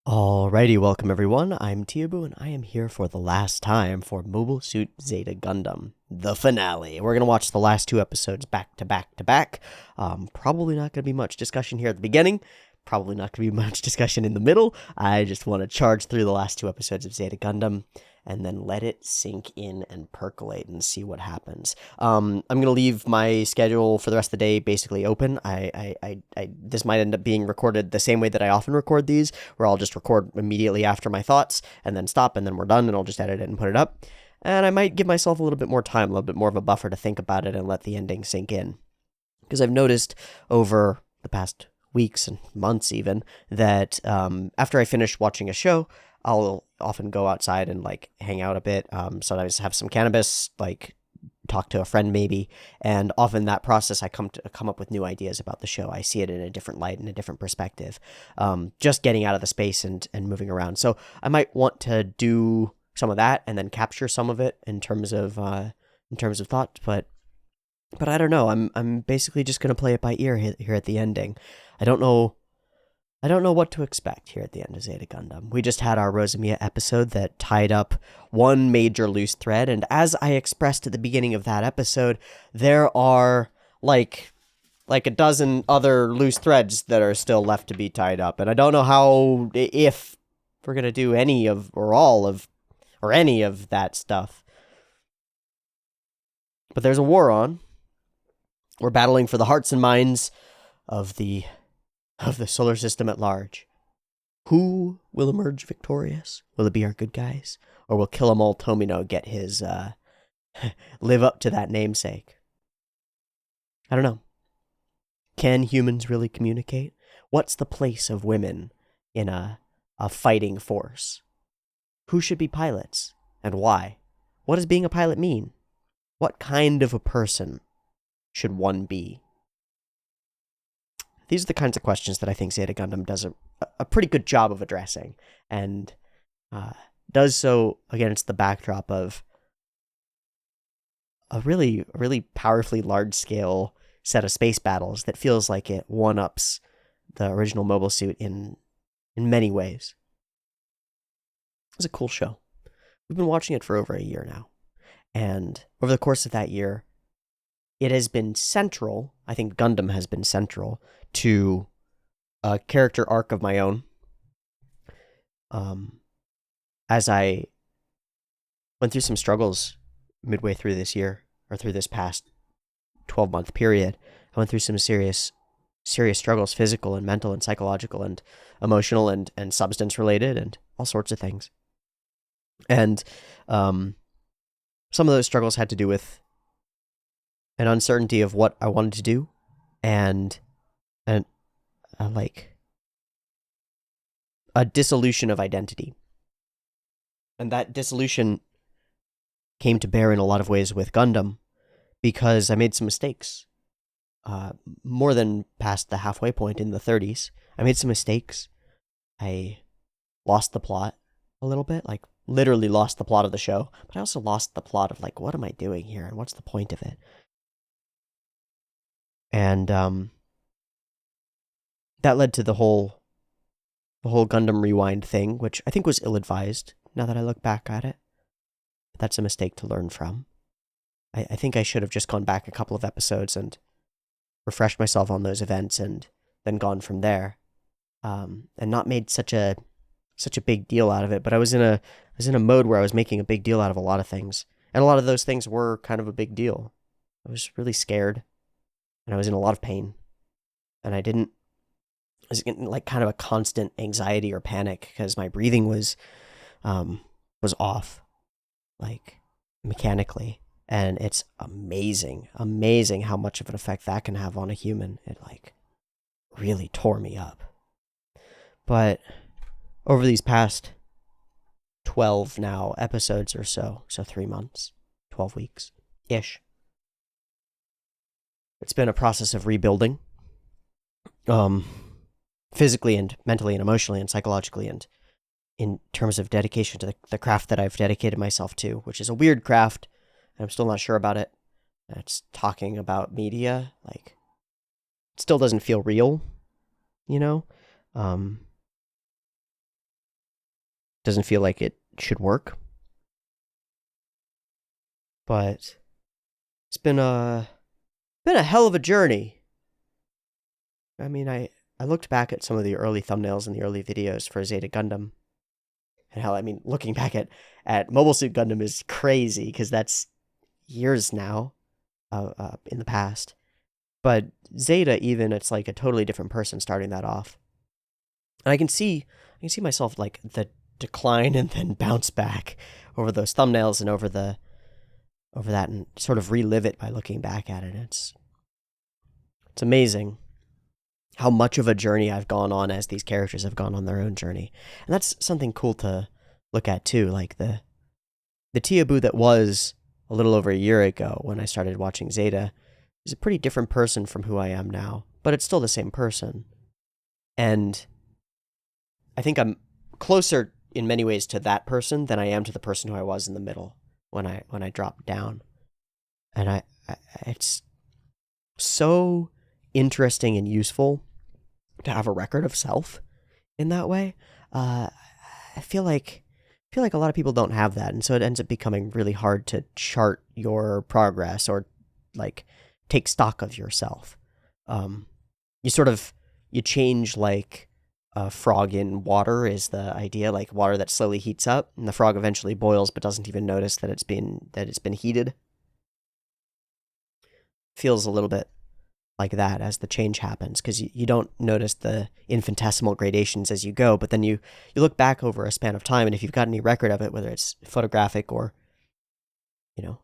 Alrighty, welcome everyone. I'm Teeaboo, and I am here for the last time for Mobile Suit Zeta Gundam, the finale. We're gonna watch the last two episodes back to back to back. Probably not gonna be much discussion here at the beginning. Probably not gonna be much discussion in the middle. I just want to charge through the last two episodes of Zeta Gundam and then let it sink in and percolate and see what happens. I'm gonna leave my schedule for the rest of the day basically open. This might end up being recorded the same way that I often record these, where I'll just record immediately after my thoughts and then stop and then we're done and I'll just edit it and put it up. And I might give myself a little bit more time, a little bit more of a buffer to think about it and let the ending sink in. Because I've noticed over the past weeks and months even that after I finish watching a show, I'll often go outside and like hang out a bit. Sometimes have some cannabis, like talk to a friend maybe, and often that process I come up with new ideas about the show. I see it in a different light, in a different perspective. Just getting out of the space and moving around. So I might want to do some of that and then capture some of it in terms of thought, but I don't know. I'm basically just gonna play it by ear here at the ending. I don't know. I don't know what to expect here at the end of Zeta Gundam. We just had our Rosamia episode that tied up one major loose thread, and as I expressed at the beginning of that episode, there are like a dozen other loose threads that are still left to be tied up, and I don't know how, if we're gonna do any of or all of or any of that stuff. But there's a war on. We're battling for the hearts and minds of the solar system at large. Who will emerge victorious? Will it be our good guys? Or will Kill 'em all Tomino get his, live up to that namesake? I don't know. Can humans really communicate? What's the place of women in a fighting force? Who should be pilots? And why? What does being a pilot mean? What kind of a person should one be? These are the kinds of questions that I think Zeta Gundam does a pretty good job of addressing, and does so against the backdrop of a really powerfully large-scale set of space battles that feels like it one-ups the original Mobile Suit in many ways. It's a cool show. We've been watching it for over a year now, and over the course of that year, it has been central. I think Gundam has been central to a character arc of my own. As I went through some struggles midway through this year, or through this past 12-month period, I went through some serious struggles, physical and mental and psychological and emotional and substance related and all sorts of things. And some of those struggles had to do with an uncertainty of what I wanted to do, and like a dissolution of identity. And that dissolution came to bear in a lot of ways with Gundam because I made some mistakes. More than past the halfway point in the 30s. I made some mistakes. I lost the plot a little bit, like literally lost the plot of the show, but I also lost the plot of like, what am I doing here and what's the point of it? And that led to the whole Gundam Rewind thing, which I think was ill-advised now that I look back at it. That's a mistake to learn from. I think I should have just gone back a couple of episodes and refreshed myself on those events and then gone from there, and not made such a big deal out of it. But I was in a mode where I was making a big deal out of a lot of things, and a lot of those things were kind of a big deal. I was really scared, and I was in a lot of pain, and I was getting like kind of a constant anxiety or panic because my breathing was off, like mechanically. And it's amazing how much of an effect that can have on a human. It like really tore me up. But over these past 12 now episodes or so 3 months, 12 weeks ish, it's been a process of rebuilding, physically and mentally and emotionally and psychologically, and in terms of dedication to the craft that I've dedicated myself to, which is a weird craft. I'm still not sure about it. It's talking about media, like, it still doesn't feel real, you know? doesn't feel like it should work. But it's been a hell of a journey. I mean, I looked back at some of the early thumbnails and the early videos for Zeta Gundam. And hell, I mean, looking back at Mobile Suit Gundam is crazy, because that's years now in the past. But Zeta, even, it's like a totally different person starting that off. And I can see myself like the decline and then bounce back over those thumbnails and over that, and sort of relive it by looking back at it. It's amazing how much of a journey I've gone on as these characters have gone on their own journey. And that's something cool to look at too, like the Teeaboo that was a little over a year ago when I started watching Zeta is a pretty different person from who I am now, but it's still the same person. And I think I'm closer in many ways to that person than I am to the person who I was in the middle when I dropped down. And it's so interesting and useful to have a record of self in that way. I feel like a lot of people don't have that, and so it ends up becoming really hard to chart your progress or like take stock of yourself. You change like a frog in water is the idea, like water that slowly heats up, and the frog eventually boils but doesn't even notice that it's been heated. Feels a little bit like that as the change happens, because you don't notice the infinitesimal gradations as you go, but then you look back over a span of time, and if you've got any record of it, whether it's photographic or, in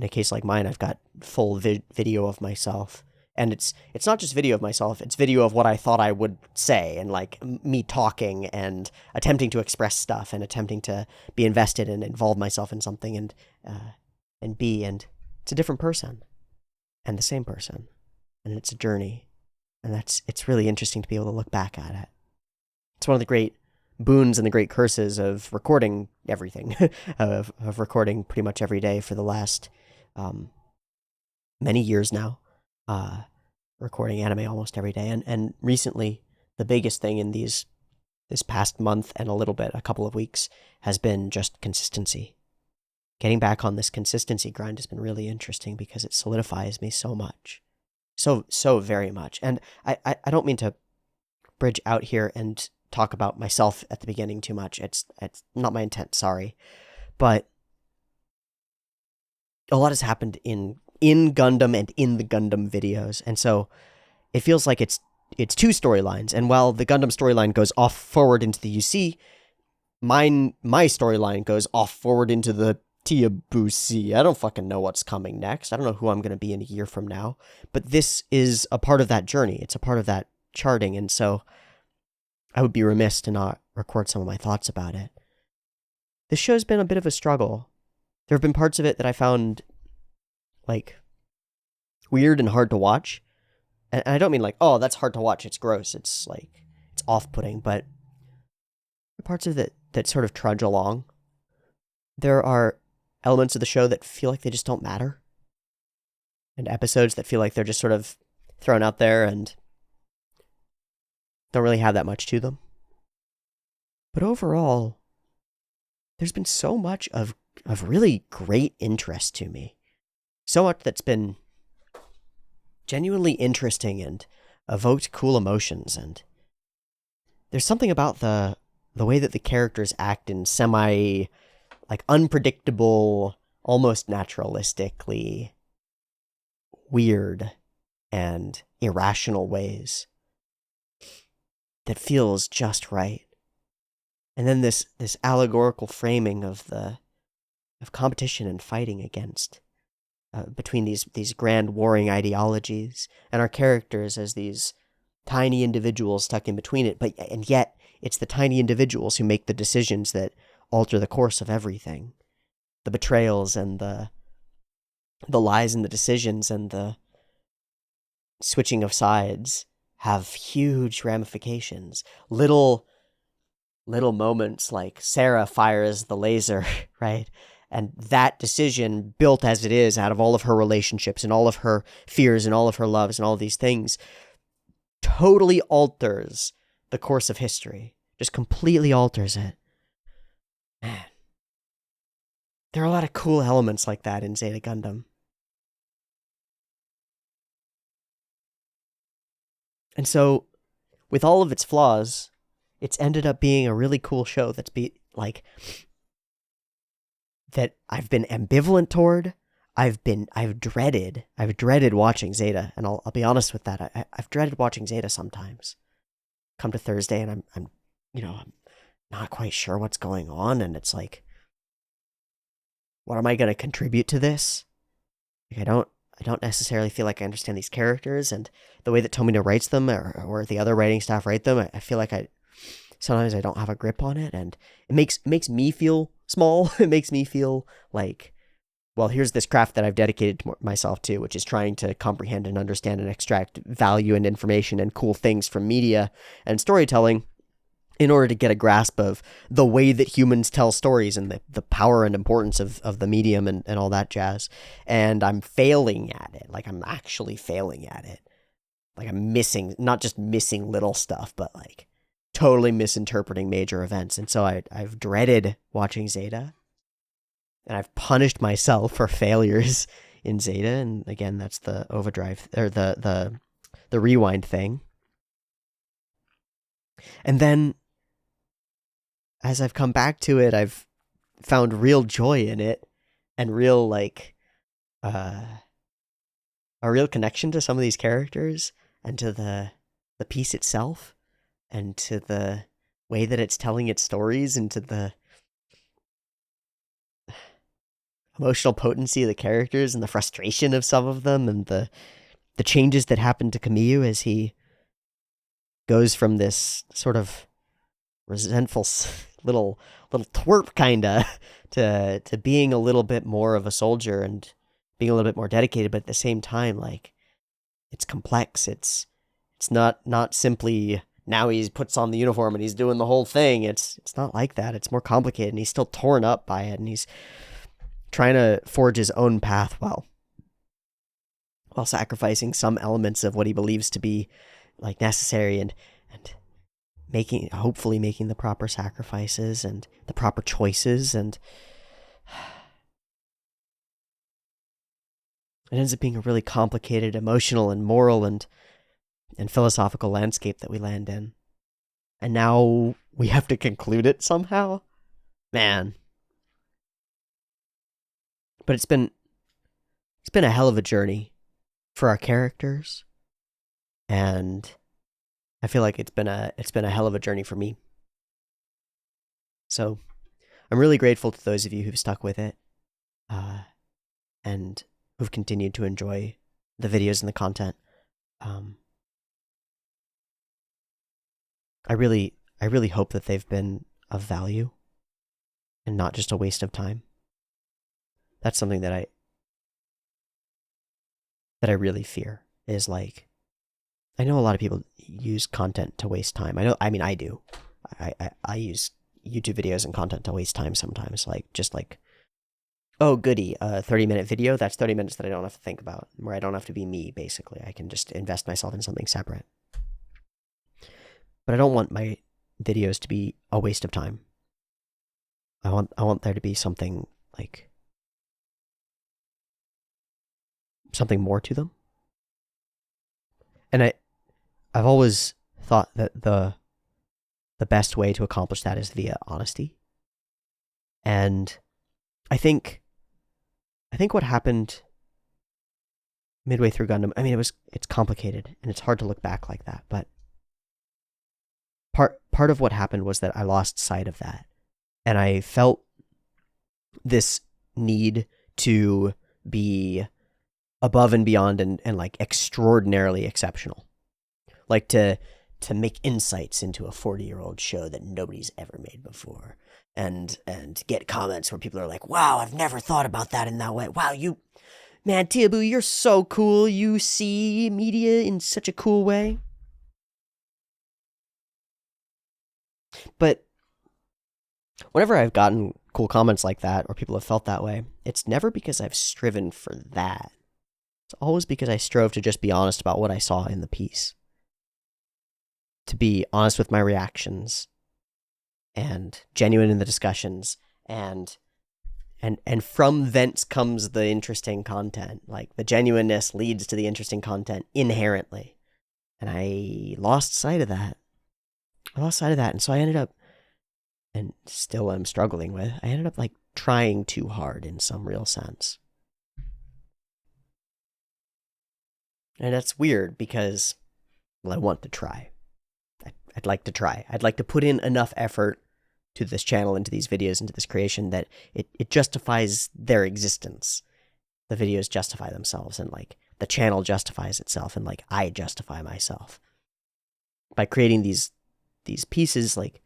a case like mine, I've got full video of myself, and it's not just video of myself, it's video of what I thought I would say, and like me talking and attempting to express stuff and attempting to be invested and involve myself in something and it's a different person and the same person. And it's a journey, and it's really interesting to be able to look back at it. It's one of the great boons and the great curses of recording everything, of recording pretty much every day for the last many years now, recording anime almost every day. And recently, the biggest thing in this past month and a couple of weeks, has been just consistency. Getting back on this consistency grind has been really interesting because it solidifies me so much. So very much. And I don't mean to bridge out here and talk about myself at the beginning too much. It's not my intent, sorry. But a lot has happened in Gundam and in the Gundam videos. And so it feels like it's two storylines. And while the Gundam storyline goes off forward into the UC, my storyline goes off forward into the Teeaboo Sea. I don't fucking know what's coming next. I don't know who I'm going to be in a year from now. But this is a part of that journey. It's a part of that charting. And so I would be remiss to not record some of my thoughts about it. This show's been a bit of a struggle. There have been parts of it that I found like weird and hard to watch. And I don't mean like, oh, that's hard to watch, it's gross. It's like, it's off-putting. But parts of it that sort of trudge along. There are elements of the show that feel like they just don't matter, and episodes that feel like they're just sort of thrown out there and don't really have that much to them. But overall, there's been so much of really great interest to me. So much that's been genuinely interesting and evoked cool emotions, and there's something about the way that the characters act in semi like unpredictable, almost naturalistically weird and irrational ways that feels just right. And then this allegorical framing of competition and fighting against between these grand warring ideologies and our characters as these tiny individuals stuck in between it, and yet it's the tiny individuals who make the decisions that alter the course of everything. The betrayals and the lies and the decisions and the switching of sides have huge ramifications. Little moments like Sarah fires the laser, right? And that decision, built as it is out of all of her relationships and all of her fears and all of her loves and all of these things, totally alters the course of history. Just completely alters it. there are a lot of cool elements like that in Zeta Gundam. And so, with all of its flaws, it's ended up being a really cool show that I've been ambivalent toward. I've dreaded watching Zeta, and I'll be honest with that. I've dreaded watching Zeta sometimes. Come to Thursday, and I'm not quite sure what's going on, and it's like, what am I going to contribute to this? Like, I don't necessarily feel like I understand these characters, and the way that Tomino writes them, or the other writing staff write them, I feel like sometimes I don't have a grip on it, and it makes me feel small. It makes me feel like, well, here's this craft that I've dedicated to myself to, which is trying to comprehend and understand and extract value and information and cool things from media and storytelling in order to get a grasp of the way that humans tell stories and the power and importance of the medium and all that jazz. And I'm failing at it. Like, I'm actually failing at it. Like, I'm missing, not just missing little stuff, but like totally misinterpreting major events. And so I've dreaded watching Zeta, and I've punished myself for failures in Zeta. And again, that's the overdrive, or the rewind thing. And then as I've come back to it, I've found real joy in it, and real, like, a real connection to some of these characters, and to the piece itself, and to the way that it's telling its stories, and to the emotional potency of the characters, and the frustration of some of them, and the changes that happen to Kamille as he goes from this sort of resentful little twerp kinda to being a little bit more of a soldier and being a little bit more dedicated, but at the same time, like, it's complex. It's not simply now he puts on the uniform and he's doing the whole thing. It's not like that. It's more complicated, and he's still torn up by it, and he's trying to forge his own path while sacrificing some elements of what he believes to be, like, necessary, and hopefully making the proper sacrifices and the proper choices, and it ends up being a really complicated emotional and moral and philosophical landscape that we land in. And now we have to conclude it somehow. Man. But it's been a hell of a journey for our characters, and I feel like it's been a hell of a journey for me. So I'm really grateful to those of you who've stuck with it, and who've continued to enjoy the videos and the content. I really hope that they've been of value and not just a waste of time. That's something that I really fear, is, like, I know a lot of people use content to waste time. I do. I use YouTube videos and content to waste time sometimes. Like, just like, oh, goody, a 30-minute video, that's 30 minutes that I don't have to think about, where I don't have to be me, basically. I can just invest myself in something separate. But I don't want my videos to be a waste of time. I want there to be something, like, something more to them. And I've always thought that the best way to accomplish that is via honesty. And I think what happened midway through Gundam, I mean, it's complicated and it's hard to look back like that, but part of what happened was that I lost sight of that. And I felt this need to be above and beyond and like extraordinarily exceptional. Like to make insights into a 40-year-old show that nobody's ever made before. And get comments where people are like, wow, I've never thought about that in that way. Wow, man, Teeaboo, you're so cool. You see media in such a cool way. But whenever I've gotten cool comments like that, or people have felt that way, it's never because I've striven for that. It's always because I strove to just be honest about what I saw in the piece. To be honest with my reactions, and genuine in the discussions, and And from thence comes the interesting content. Like, the genuineness leads to the interesting content inherently. And I lost sight of that. And so I ended up, and still am struggling with, I ended up, like, trying too hard in some real sense. And that's weird because, well, I want to try. I'd like to try. I'd like to put in enough effort to this channel, into these videos, into this creation, that it justifies their existence. The videos justify themselves, and, like, the channel justifies itself, and, like, I justify myself. By creating these pieces, like,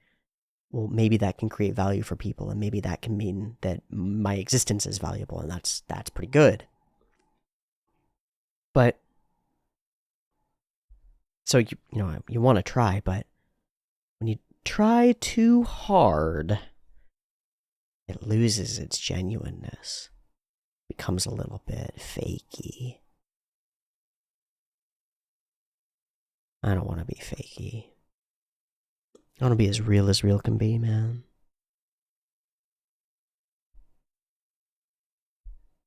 well, maybe that can create value for people, and maybe that can mean that my existence is valuable, and that's pretty good. But, so, you want to try, but when you try too hard, it loses its genuineness. Becomes a little bit fakey. I don't want to be fakey. I want to be as real can be, man.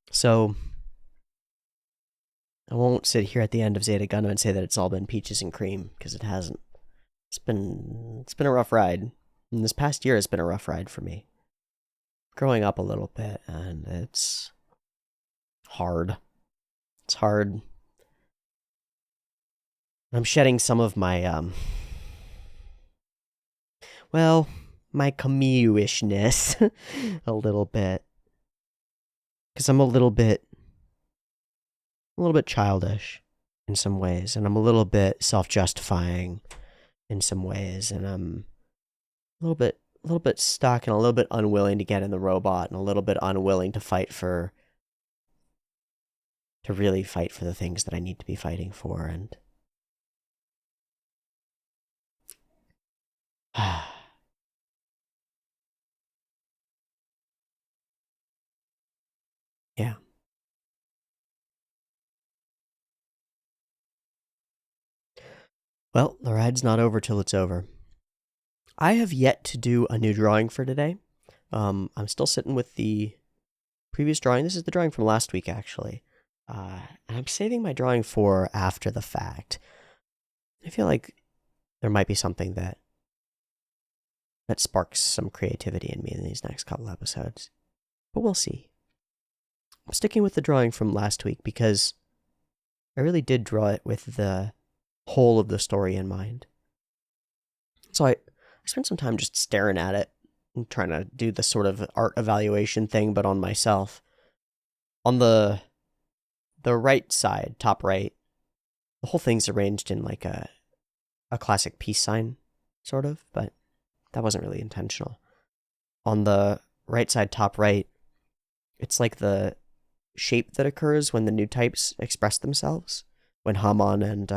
So, I won't sit here at the end of Zeta Gundam and say that it's all been peaches and cream, because it hasn't. It's been a rough ride. And this past year has been a rough ride for me. Growing up a little bit, and it's hard. It's hard. I'm shedding some of my, well, my Kamille-ishness a little bit. Because I'm a little bit childish in some ways, and I'm a little bit self-justifying in some ways, and I'm a little bit stuck and a little bit unwilling to get in the robot, and a little bit unwilling to really fight for the things that I need to be fighting for, and yeah. Well, the ride's not over till it's over. I have yet to do a new drawing for today. I'm still sitting with the previous drawing. This is the drawing from last week, actually. And I'm saving my drawing for after the fact. I feel like there might be something that sparks some creativity in me in these next couple episodes. But we'll see. I'm sticking with the drawing from last week because I really did draw it with the whole of the story in mind. So I spent some time just staring at it and trying to do the sort of art evaluation thing, but on myself. On the right side, top right, the whole thing's arranged in like a classic peace sign, sort of, but that wasn't really intentional. On the right side, top right, it's like the shape that occurs when the new types express themselves, when Hamon and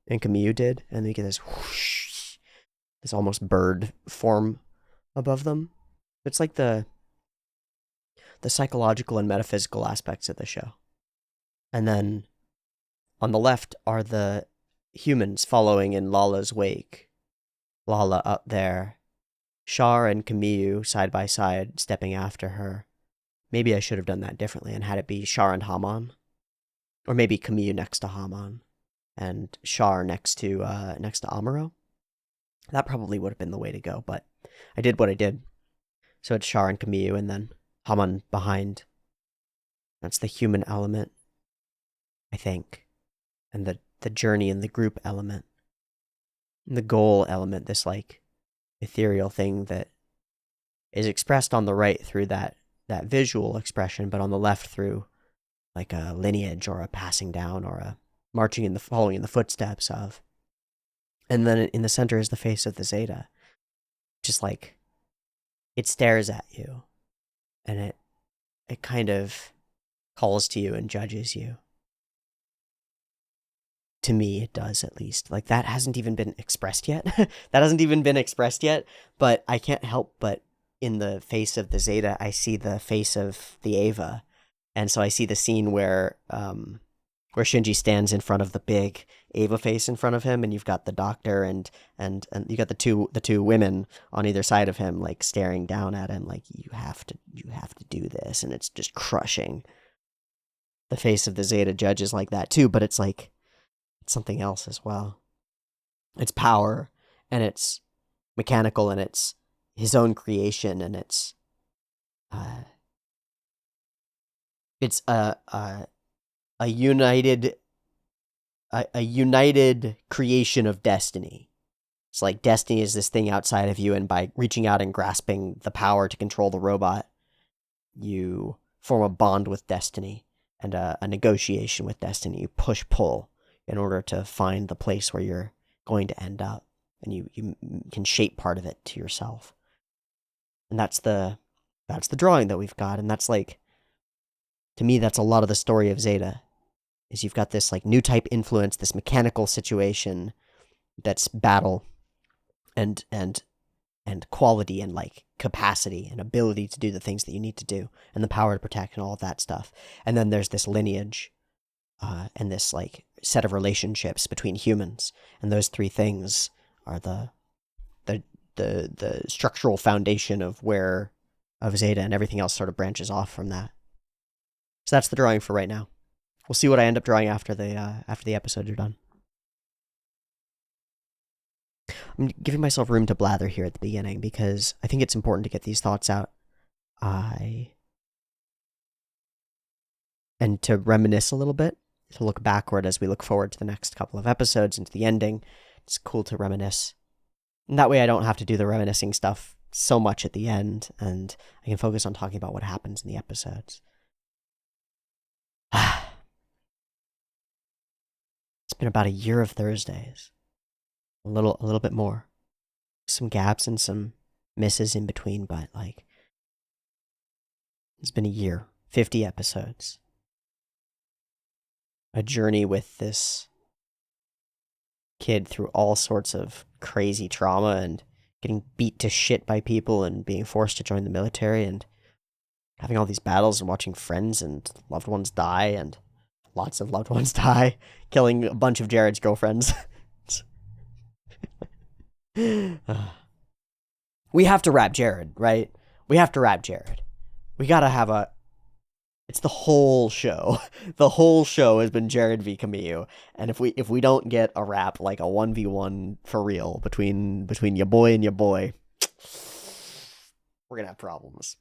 Kamille did, and they get this whoosh, this almost bird form above them. It's like the psychological and metaphysical aspects of the show. And then on the left are the humans following in Lala's wake. Lala up there, Char and Kamille side by side, stepping after her. Maybe I should have done that differently and had it be Char and Hamon. Or maybe Kamille next to Hamon and Char next to Amuro. That probably would have been the way to go, but I did what I did. So it's Char and Kamille, and then Hamon behind. That's the human element, I think. And the journey and the group element. And the goal element, this like ethereal thing that is expressed on the right through that visual expression, but on the left through like a lineage or a passing down or a following in the footsteps of. And then in the center is the face of the Zeta. Just like, it stares at you, and it kind of calls to you and judges you. To me, it does, at least. Like, that hasn't even been expressed yet. But I can't help but in the face of the Zeta, I see the face of the Ava. And so I see the scene where where Shinji stands in front of the big Eva face in front of him, and you've got the doctor and you got the two women on either side of him, like staring down at him, like you have to do this, and it's just crushing. The face of the Zeta judge is like that too, but it's like it's something else as well. It's power, and it's mechanical, and it's his own creation, and uh, it's a united a united creation of destiny. It's like destiny is this thing outside of you, and by reaching out and grasping the power to control the robot, you form a bond with destiny and a negotiation with destiny. You push pull in order to find the place where you're going to end up, and you can shape part of it to yourself. And that's the drawing that we've got, and that's like, to me, that's a lot of the story of Zeta. Is you've got this like new type influence, this mechanical situation that's battle and quality and like capacity and ability to do the things that you need to do, and the power to protect and all of that stuff. And then there's this lineage and this like set of relationships between humans, and those three things are the structural foundation of Zeta, and everything else sort of branches off from that. So that's the drawing for right now. We'll see what I end up drawing after the episodes are done. I'm giving myself room to blather here at the beginning because I think it's important to get these thoughts out. And to reminisce a little bit, to look backward as we look forward to the next couple of episodes and to the ending. It's cool to reminisce. And that way I don't have to do the reminiscing stuff so much at the end, and I can focus on talking about what happens in the episodes. It's been about a year of Thursdays. A little bit more. Some gaps and some misses in between, but like, it's been a year. 50 episodes. A journey with this kid through all sorts of crazy trauma and getting beat to shit by people and being forced to join the military and having all these battles and watching friends and loved ones die and lots of loved ones die, killing a bunch of Jared's girlfriends. We have to wrap Jared, right? We have to wrap Jared. We gotta have it's the whole show. The whole show has been Jared v. Kamille. And if we don't get a wrap, like a 1v1 for real between your boy and your boy, we're gonna have problems.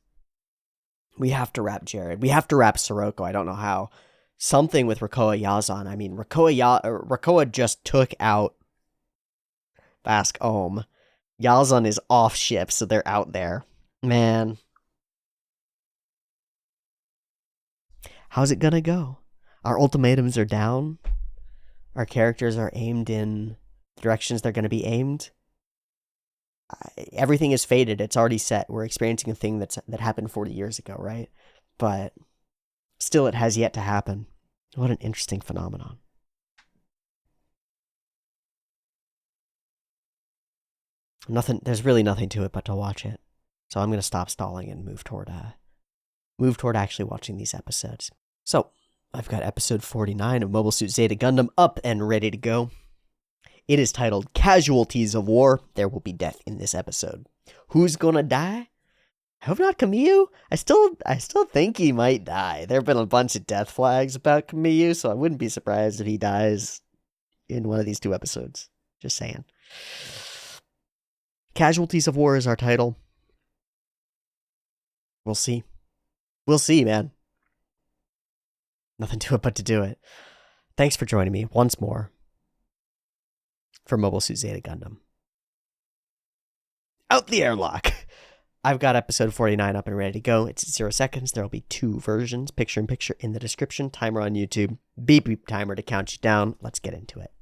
We have to wrap Jared. We have to wrap Sirocco. I don't know how. Something with Rakoa Yazan. I mean, Rakoa just took out Bask Ohm. Yazan is off ship, so they're out there. Man. How's it gonna go? Our ultimatums are down. Our characters are aimed in the directions they're gonna be aimed. Everything is fated. It's already set. We're experiencing a thing that happened 40 years ago, right? But still, it has yet to happen. What an interesting phenomenon. There's really nothing to it but to watch it. So I'm going to stop stalling and move toward actually watching these episodes. So, I've got episode 49 of Mobile Suit Zeta Gundam up and ready to go. It is titled Casualties of War. There will be death in this episode. Who's gonna die? I hope not Kamille. I still think he might die. There have been a bunch of death flags about Kamille, so I wouldn't be surprised if he dies in one of these two episodes. Just saying. Casualties of War is our title. We'll see. We'll see, man. Nothing to it but to do it. Thanks for joining me once more for Mobile Suit Zeta Gundam. Out the airlock! I've got episode 49 up and ready to go. It's 0 seconds. There will be 2 versions, picture-in-picture in the description, timer on YouTube, beep beep timer to count you down. Let's get into it.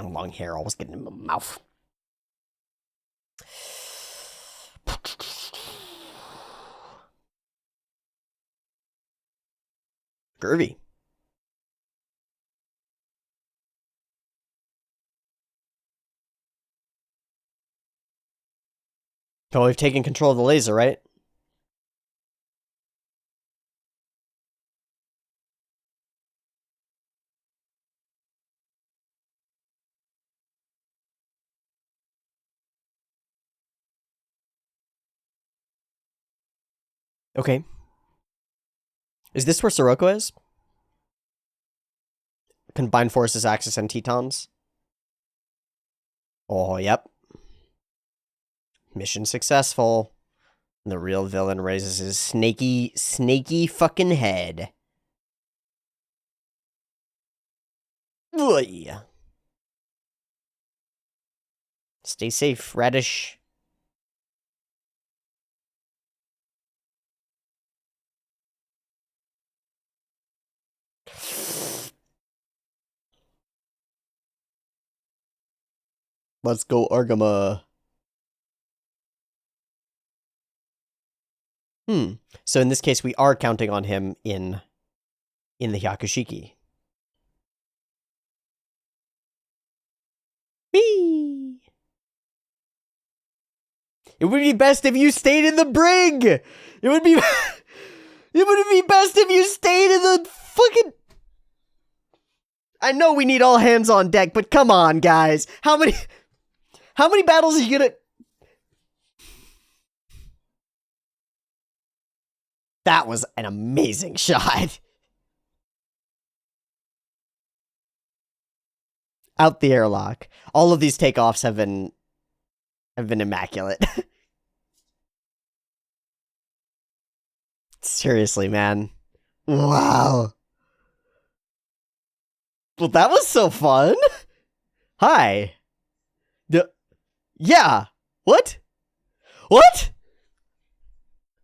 damn long hair always getting in my mouth. Groovy. Oh, we've taken control of the laser, right? Okay. Is this where Sirocco is? Combined Forces, Axis, and Tetons? Oh, yep. Mission successful. The real villain raises his snaky fucking head. Oy. Stay safe, Radish. Let's go, Argama. So in this case, we are counting on him in the Hyakushiki. Whee! It would be best if you stayed in the brig! It would be... it would be best if you stayed in the fucking... I know we need all hands on deck, but come on, guys. How many battles are you gonna... That was an amazing shot. Out the airlock. All of these takeoffs have been immaculate. Seriously, man. Wow. Well, that was so fun. Hi. Yeah. What? What?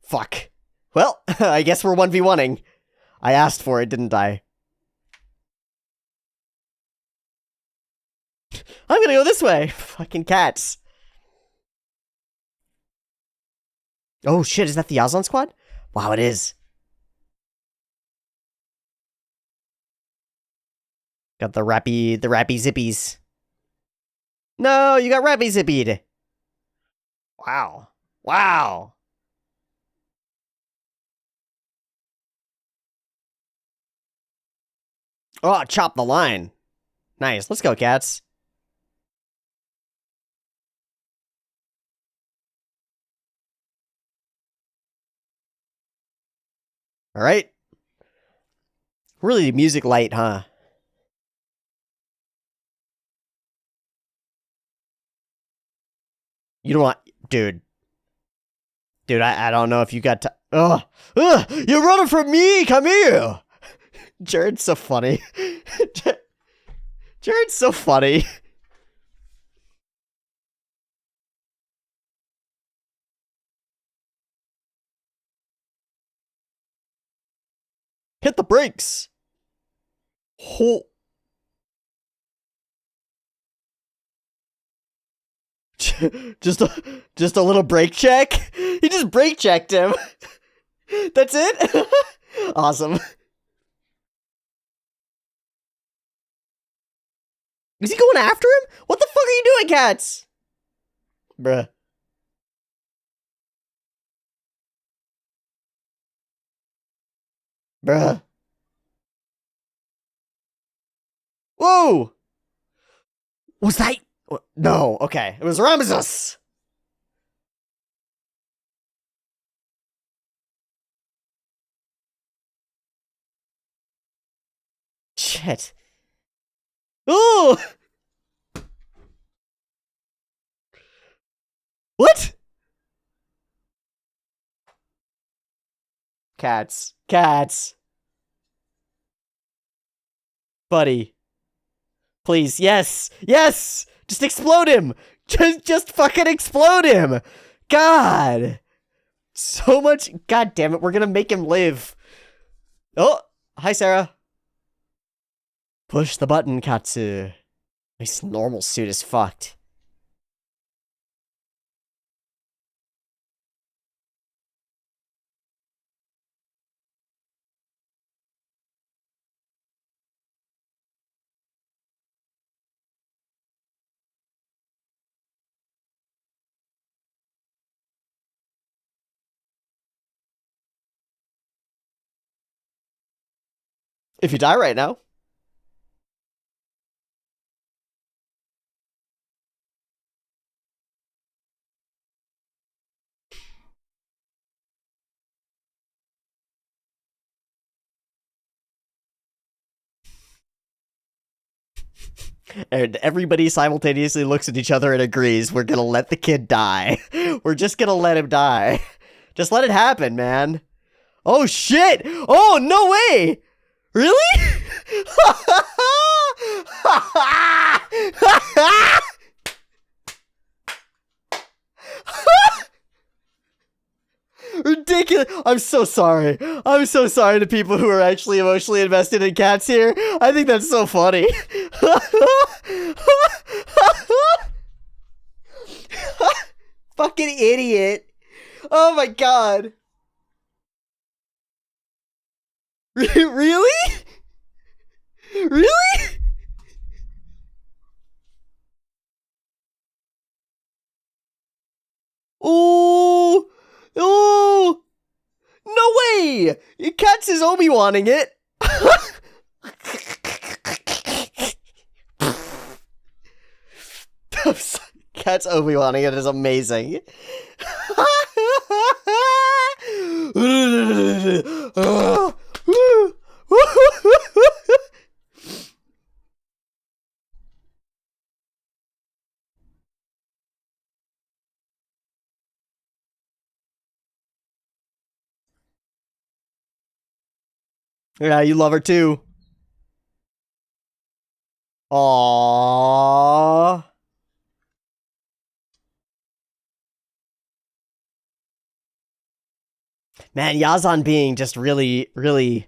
Fuck. Well, I guess we're 1v1ing. I asked for it, didn't I? I'm gonna go this way. Fucking cats. Oh shit, is that the Yazan squad? Wow, it is. Got the rappy zippies. No, you got rappy zippied. Wow. Wow. Oh, chop the line. Nice. Let's go, cats. All right. Really music light, huh? You don't want... Dude. Dude, I don't know if you got to... Ugh! You're running from me! Come here! Jared's so funny. Jared's so funny. Hit the brakes! Oh. just a little brake check? He just brake checked him. That's it? Awesome. Is he going after him? What the fuck are you doing, cats? Bruh. Bruh. Whoa! Was that... No, okay. It was Ramesses! Shit. Ooh! What? Cats. Cats. Buddy. Please, yes! Yes! Just explode him! Just fucking explode him! God! So much... God damn it, we're gonna make him live. Oh! Hi, Sarah. Push the button, Katsu. This normal suit is fucked. If you die right now. And everybody simultaneously looks at each other and agrees we're gonna let the kid die. We're just gonna let him die. Just let it happen, man. Oh shit! Oh, no way! Really? Ridiculous. I'm so sorry. I'm so sorry to people who are actually emotionally invested in cats here. I think that's so funny. Fucking idiot. Oh my god. Really? Really? Oh. Oh. No way! Cats is Obi-Waning it. Cats Obi-Waning it is amazing. Yeah, you love her too. Aww. Man, Yazan being just really, really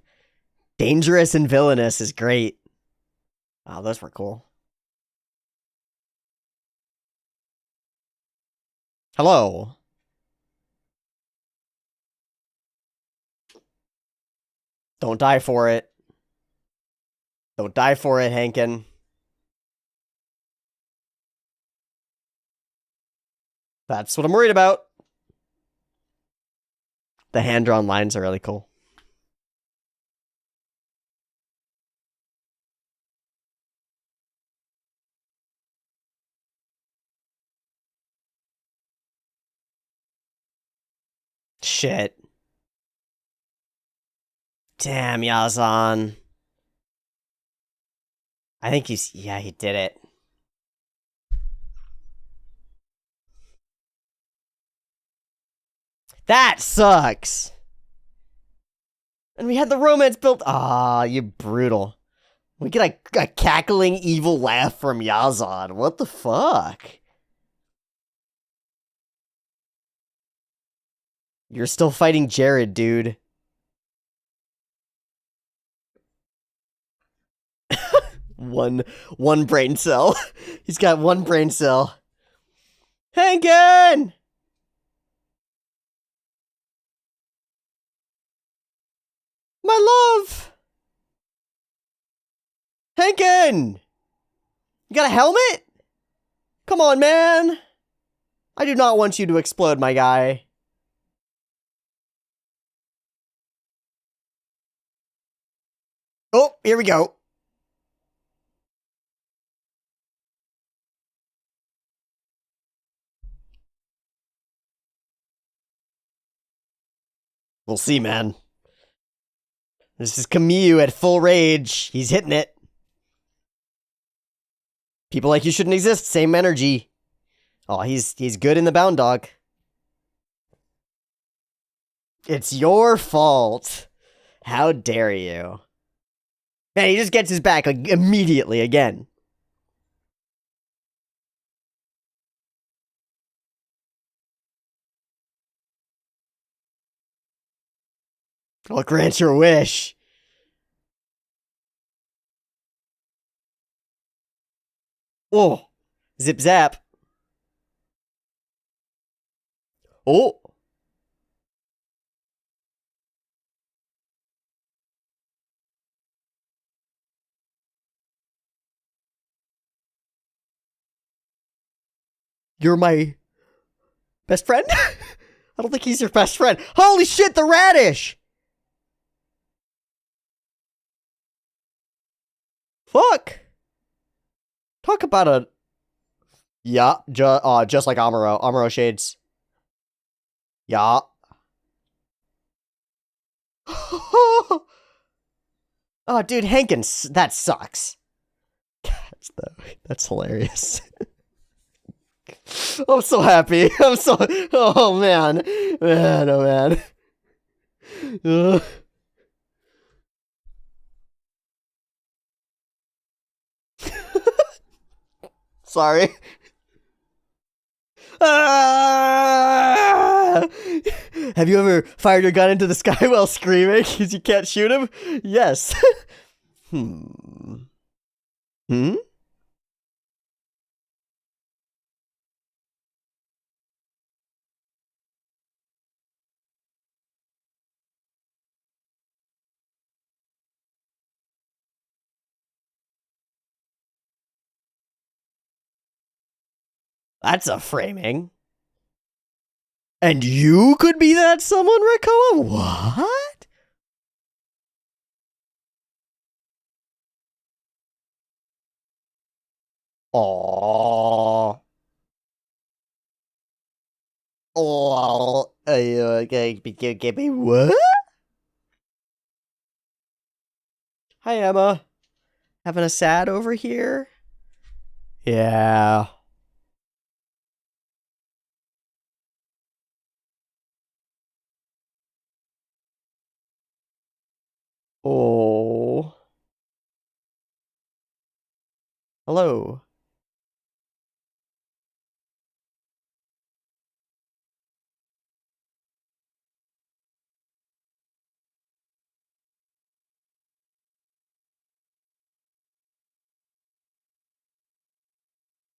dangerous and villainous is great. Wow, those were cool. Hello. Don't die for it. Don't die for it, Hankin. That's what I'm worried about. The hand-drawn lines are really cool. Shit. Damn, Yazan. I think he's... Yeah, he did it. That sucks. And we had the romance built... Ah, you brutal. We get a cackling evil laugh from Yazan. What the fuck? You're still fighting Jared, dude. one brain cell. He's got one brain cell. Hankin! My love! Hankin! You got a helmet? Come on, man! I do not want you to explode, my guy. Oh, here we go. We'll see, man. This is Kamille at full rage. He's hitting it. People like you shouldn't exist. Same energy. Oh, he's good in the bound dog. It's your fault. How dare you? Man, he just gets his back like immediately again. I'll grant your wish. Oh, zip zap. Oh. You're my best friend? I don't think he's your best friend. Holy shit, the radish! Fuck! Talk about a... Yeah, just like Amuro. Amuro shades. Yeah. Oh, dude, Hankins, that sucks. That's hilarious. I'm so happy. I'm so... Oh, man. Man, oh, man. Sorry. Ah! Have you ever fired your gun into the sky while screaming because you can't shoot him? Yes. Hmm. Hmm? That's a framing. And you could be that someone, Rakoa? What? Aww. Oh, give me what? Hi, Emma. Having a sad over here? Yeah. Oh. Hello.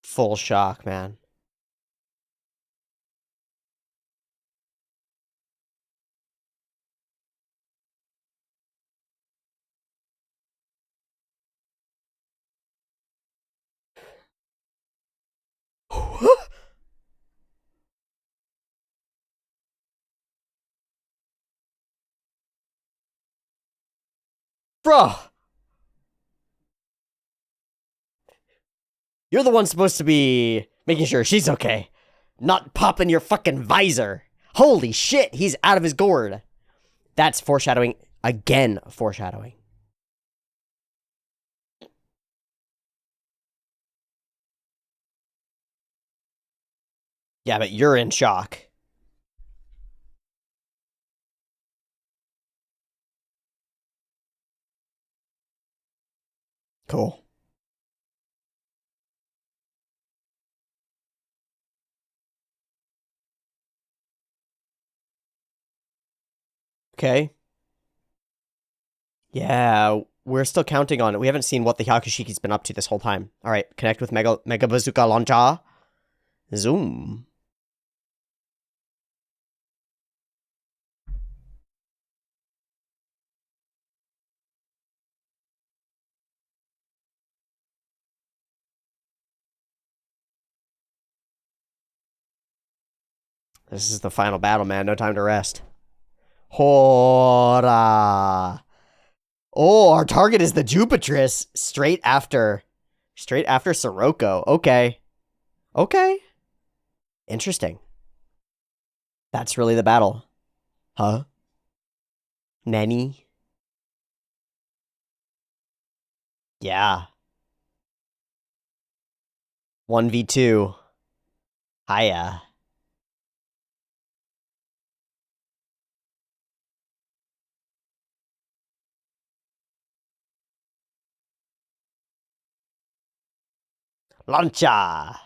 Full shock, man. Bro! You're the one supposed to be making sure she's okay. Not popping your fucking visor. Holy shit, he's out of his gourd. That's foreshadowing. Again, foreshadowing. Yeah, but you're in shock. Cool. Okay. Yeah, we're still counting on it. We haven't seen what the Hakushiki's been up to this whole time. All right, connect with Mega Bazooka Launcher. Zoom. This is the final battle, man. No time to rest. Hora. Oh, our target is the Jupitrus straight after Sirocco. Okay. Okay. Interesting. That's really the battle. Huh? Nanny? Yeah. 1v2. Hiya. Lancha.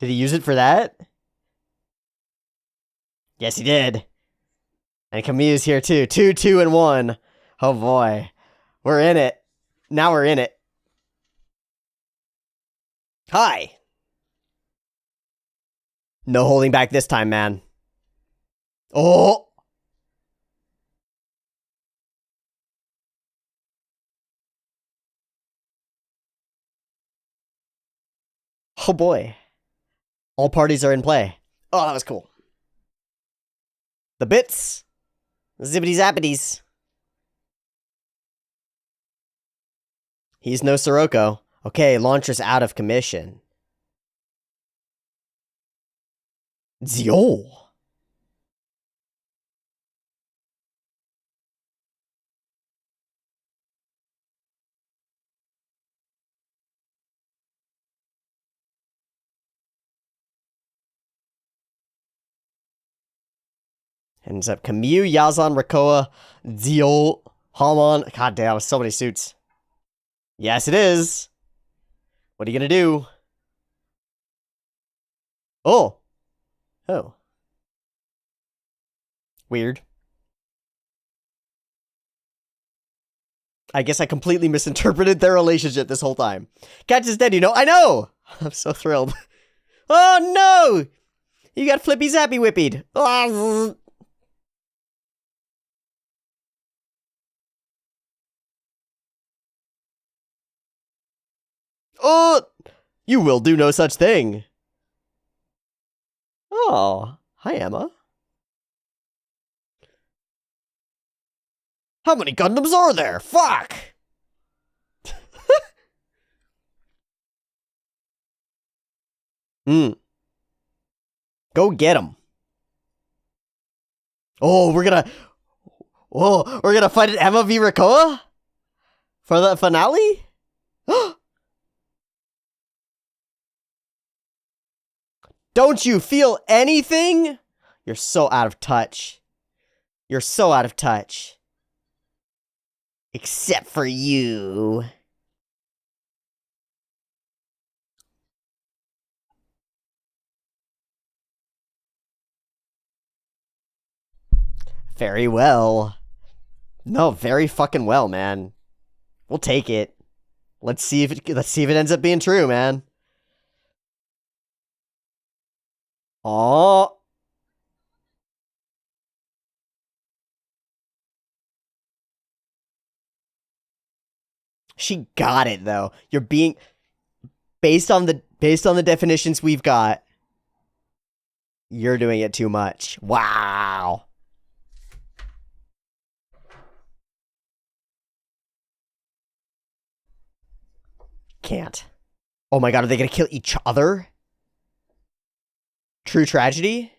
Did he use it for that? Yes, he did. And Kamille's here too. 2, 2, and 1. Oh boy. We're in it. Now we're in it. Hi. No holding back this time, man. Oh. Oh boy. All parties are in play. Oh, that was cool. The bits. Zippity zappities. He's no Sirocco. Okay, launcher's out of commission. Zio. Ends up Kamille, Yazan, Rakoa, Zio, Hamon. God damn, so many suits. Yes, it is. What are you gonna do? Oh. Oh. Weird. I guess I completely misinterpreted their relationship this whole time. Catch is dead, you know? I know! I'm so thrilled. Oh no! You got flippy zappy whippied. Oh! You will do no such thing. Oh. Hi, Emma. How many Gundams are there? Fuck! Go get him. Oh, we're gonna fight at Emma v Rakoa? For the finale? Don't you feel anything? You're so out of touch. You're so out of touch. Except for you. Very well. No, very fucking well, man. We'll take it. Let's see if it ends up being true, man. Oh. She got it though. You're being based on the definitions we've got. You're doing it too much. Wow. Can't. Oh my god, are they gonna kill each other? True tragedy?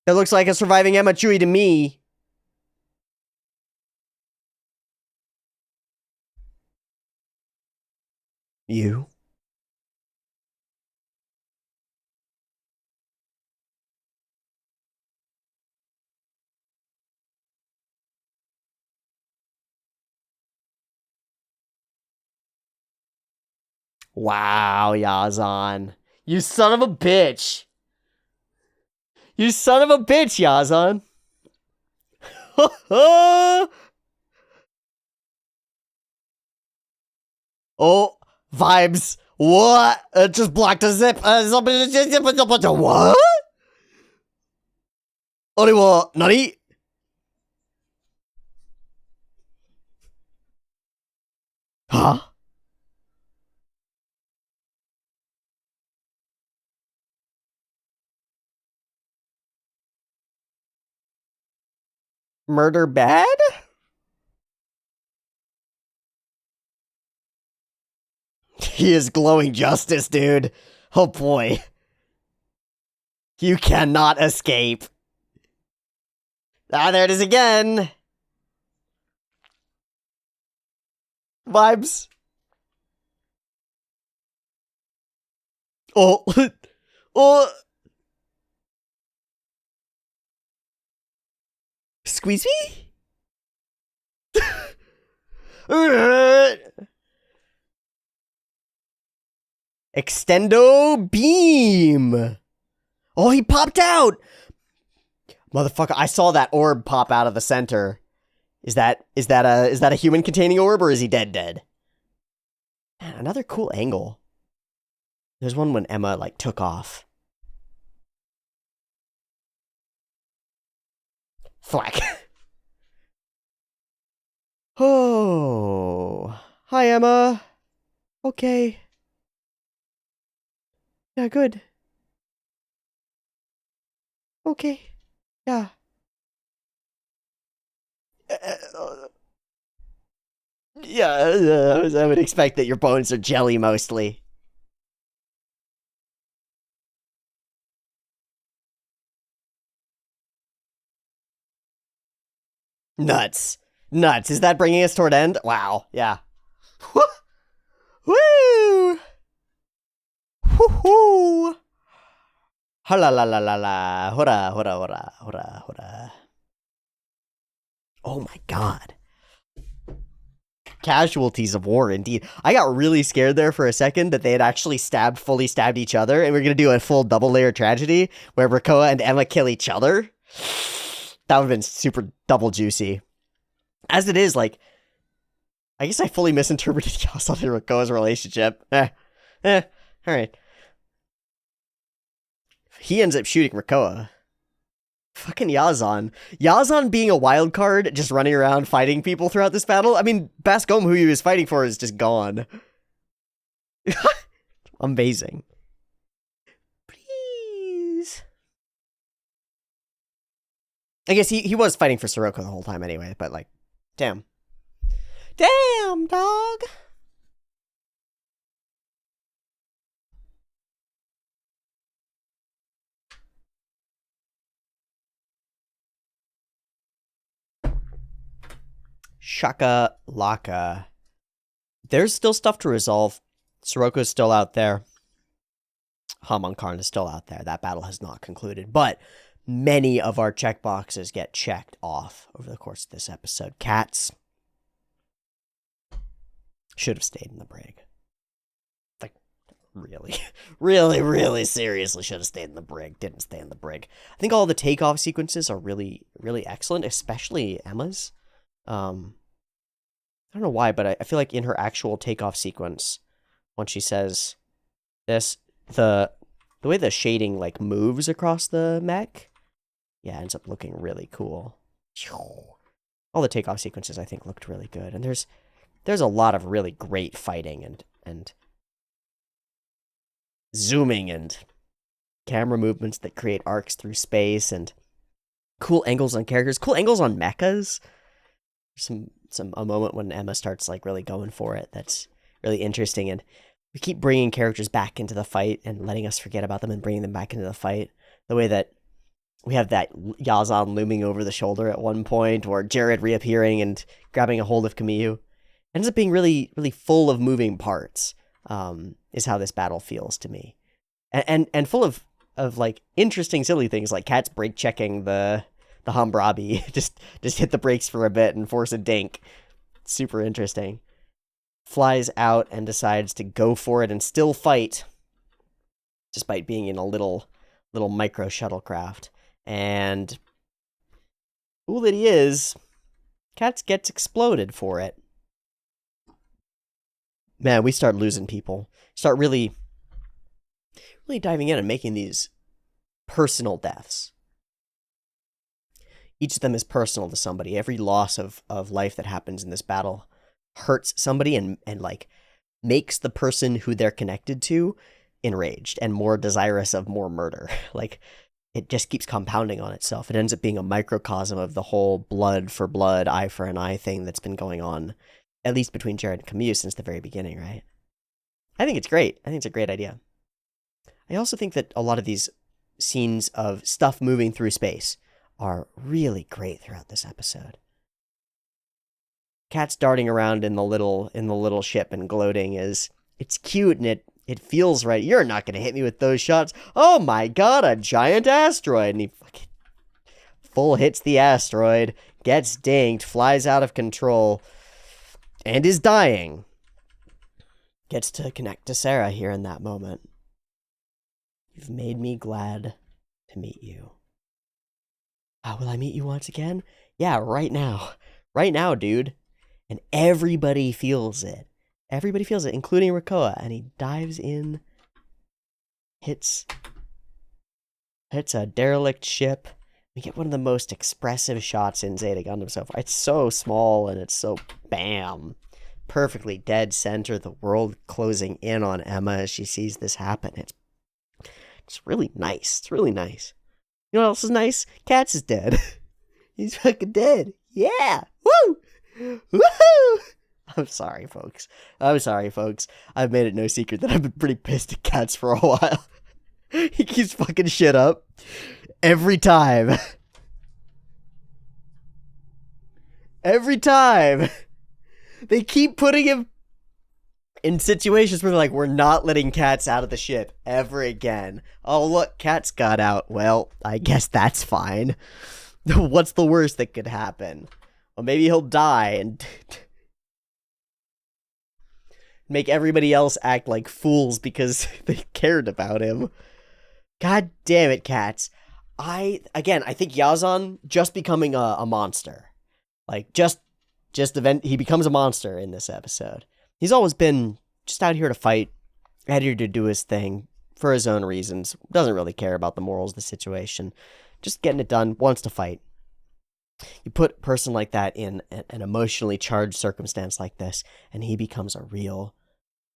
It looks like a surviving Emma Chewie to me. You? Wow, Yazan. You son of a bitch. You son of a bitch, Yazan. Oh, vibes. What? Just blocked a zip. What? Oriwa, nani? Huh? Murder bad? He is glowing justice, dude. Oh boy. You cannot escape. Ah, there it is again. Vibes. Oh. Oh. Squeeze me? Extendo beam. Oh, he popped out. Motherfucker, I saw that orb pop out of the center. Is that a human containing orb, or is he dead? Man, another cool angle. There's one when Emma like took off. Thwack. Oh. Hi, Emma. Okay. Yeah, good. Okay. Yeah. Yeah, I would expect that your bones are jelly mostly. Nuts. Nuts. Is that bringing us toward end? Wow. Yeah. Woo! Woo-hoo! Hola la la la la. Hora, hora, hora, hora, hora. Oh my god. Casualties of war, indeed. I got really scared there for a second that they had actually fully stabbed each other, and we're gonna do a full double layer tragedy where Rakoa and Emma kill each other. That would have been super double juicy. As it is, like, I guess I fully misinterpreted Yazan and Rakoa's relationship. Alright. He ends up shooting Rakoa. Fucking Yazan. Yazan being a wild card, just running around fighting people throughout this battle. I mean, Bascom, who he was fighting for, is just gone. Amazing. Please. I guess he was fighting for Sirocco the whole time anyway, but like, damn. Damn, dog. Shaka Laka. There's still stuff to resolve. Sirocco's still out there. Hamonkarn is still out there. That battle has not concluded. But many of our checkboxes get checked off over the course of this episode. Cats should have stayed in the brig. Like, really seriously should have stayed in the brig. Didn't stay in the brig. I think all the takeoff sequences are really excellent, especially Emma's. I don't know why, but I feel like in her actual takeoff sequence, when she says this, the way the shading like moves across the mech, yeah, ends up looking really cool. All the takeoff sequences I think looked really good, and there's a lot of really great fighting and zooming and camera movements that create arcs through space and cool angles on characters, cool angles on mechas. A moment when Emma starts like really going for it that's really interesting, and we keep bringing characters back into the fight and letting us forget about them and bringing them back into the fight. The way that we have that Yazan looming over the shoulder at one point, or Jared reappearing and grabbing a hold of Kamille, ends up being really full of moving parts. Is how this battle feels to me, and full of like interesting silly things like Cat's brake checking the Hambrabi, just hit the brakes for a bit and force a dink. Super interesting. Flies out and decides to go for it and still fight, despite being in a little micro shuttlecraft. And fool that he is, Cats gets exploded for it. Man, we start losing people. Start really diving in and making these personal deaths. Each of them is personal to somebody. Every loss of life that happens in this battle hurts somebody and like makes the person who they're connected to enraged and more desirous of more murder. Like, it just keeps compounding on itself. It ends up being a microcosm of the whole blood for blood, eye for an eye thing that's been going on, at least between Jared and Kamille since the very beginning, right? I think it's great. I think it's a great idea. I also think that a lot of these scenes of stuff moving through space are really great throughout this episode. Cat's darting around in the little ship and gloating it's cute and it feels right. You're not gonna hit me with those shots. Oh my god, a giant asteroid! And he full hits the asteroid, gets dinged, flies out of control, and is dying. Gets to connect to Sarah here in that moment. You've made me glad to meet you. Will I meet you once again? Yeah, right now. Right now, dude. And everybody feels it. Everybody feels it, including Rikoa. And he dives in, hits a derelict ship. We get one of the most expressive shots in Zeta Gundam so far. It's so small and it's so bam. Perfectly dead center. The world closing in on Emma as she sees this happen. It's really nice. It's really nice. You know what else is nice? Katz is dead. He's fucking dead. Yeah. Woo! Woohoo! I'm sorry, folks. I've made it no secret that I've been pretty pissed at Katz for a while. He keeps fucking shit up. Every time. Every time. They keep putting him in situations where they're like, we're not letting Katz out of the ship ever again. Oh, look, Katz got out. Well, I guess that's fine. What's the worst that could happen? Well, maybe he'll die and make everybody else act like fools because they cared about him. God damn it, Katz. I think Yazan just becoming a monster. Like, he becomes a monster in this episode. He's always been just out here to fight, out here to do his thing for his own reasons. Doesn't really care about the morals of the situation. Just getting it done, wants to fight. You put a person like that in an emotionally charged circumstance like this, and he becomes a real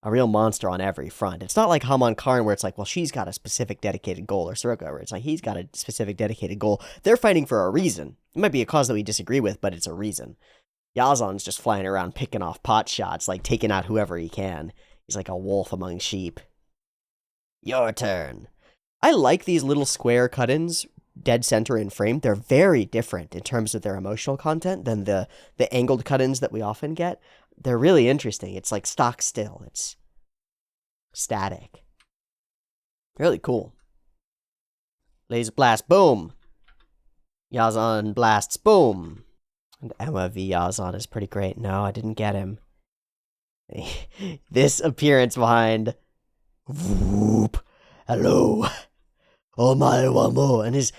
monster on every front. It's not like Hamon Karn where it's like, well, she's got a specific dedicated goal, or Soroka where it's like, he's got a specific dedicated goal. They're fighting for a reason. It might be a cause that we disagree with, but it's a reason. Yazan's just flying around picking off pot shots, like taking out whoever he can. He's like a wolf among sheep. Your turn. I like these little square cut-ins, dead center in frame. They're very different in terms of their emotional content than the angled cut-ins that we often get. They're really interesting. It's like stock still. It's static. Really cool. Laser blast, boom. Yazan blasts, boom. And Emma v. Yazan is pretty great. No, I didn't get him. This appearance behind. Whoop. Hello. Oh my, one more. And his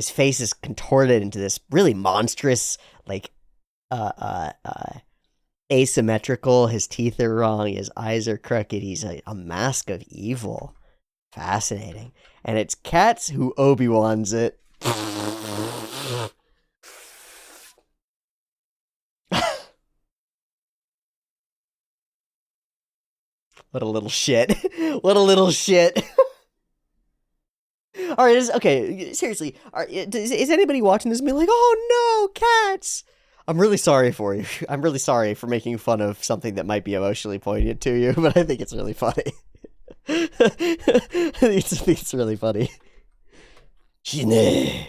face is contorted into this really monstrous, like, asymmetrical. His teeth are wrong. His eyes are crooked. He's a mask of evil. Fascinating. And it's Katz who Obi-Wans it. What a little shit. What a little shit. Alright, okay, seriously. Is anybody watching this and being like, oh no, Katz? I'm really sorry for you. I'm really sorry for making fun of something that might be emotionally poignant to you, but I think it's really funny. I think it's really funny. Shine.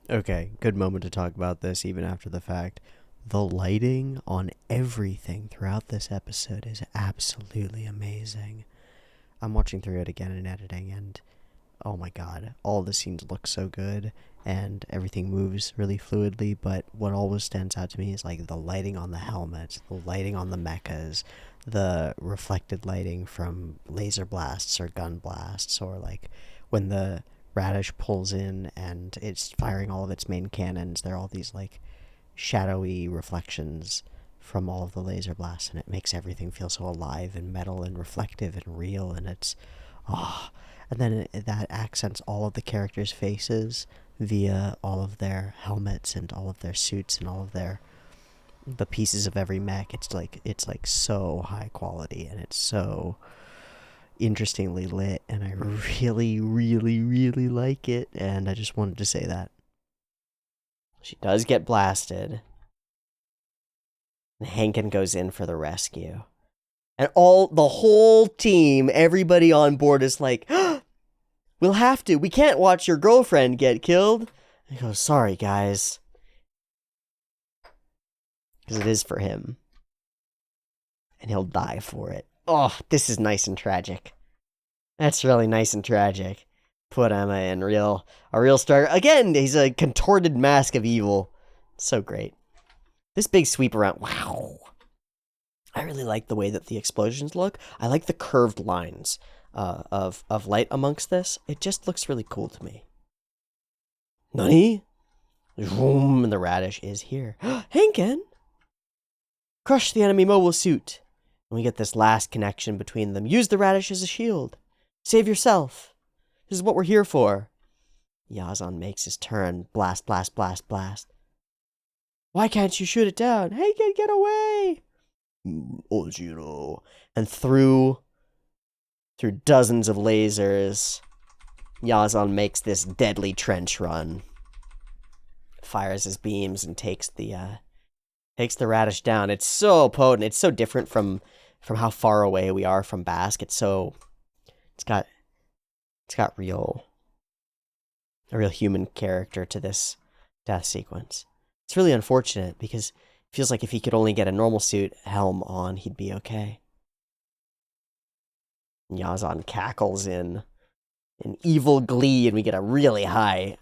Okay, good moment to talk about this even after the fact. The lighting on everything throughout this episode is absolutely amazing. I'm watching through it again in editing, and oh my god, all the scenes look so good, and everything moves really fluidly, but what always stands out to me is like the lighting on the helmets, the lighting on the mechas, the reflected lighting from laser blasts or gun blasts, or like when the Radish pulls in and it's firing all of its main cannons, there are all these like shadowy reflections from all of the laser blasts, and it makes everything feel so alive and metal and reflective and real, and it's and then that accents all of the characters' faces via all of their helmets and all of their suits and all of the pieces of every mech. It's like so high quality, and it's so interestingly lit, and I really, really, really like it, and I just wanted to say that. She does get blasted. And Henkin goes in for the rescue. And the whole team, everybody on board is like, we'll have to. We can't watch your girlfriend get killed. I go, sorry, guys. Because it is for him. And he'll die for it. Oh, this is nice and tragic. That's really nice and tragic. Put Emma in a real star. Again, he's a contorted mask of evil. So great. This big sweep around. Wow. I really like the way that the explosions look. I like the curved lines of light amongst this. It just looks really cool to me. Nani? Vroom, and the radish is here. Hankin! Crush the enemy mobile suit. And we get this last connection between them. Use the radish as a shield. Save yourself. This is what we're here for. Yazan makes his turn. Blast, blast, blast, blast. Why can't you shoot it down? Hankin, get away! Ojiro. And through dozens of lasers, Yazan makes this deadly trench run. Fires his beams and takes the radish down. It's so potent. It's so different from how far away we are from Bask. It's got a real human character to this death sequence. It's really unfortunate because it feels like if he could only get a normal suit helm on, he'd be okay. Yazan cackles in evil glee, and we get a really high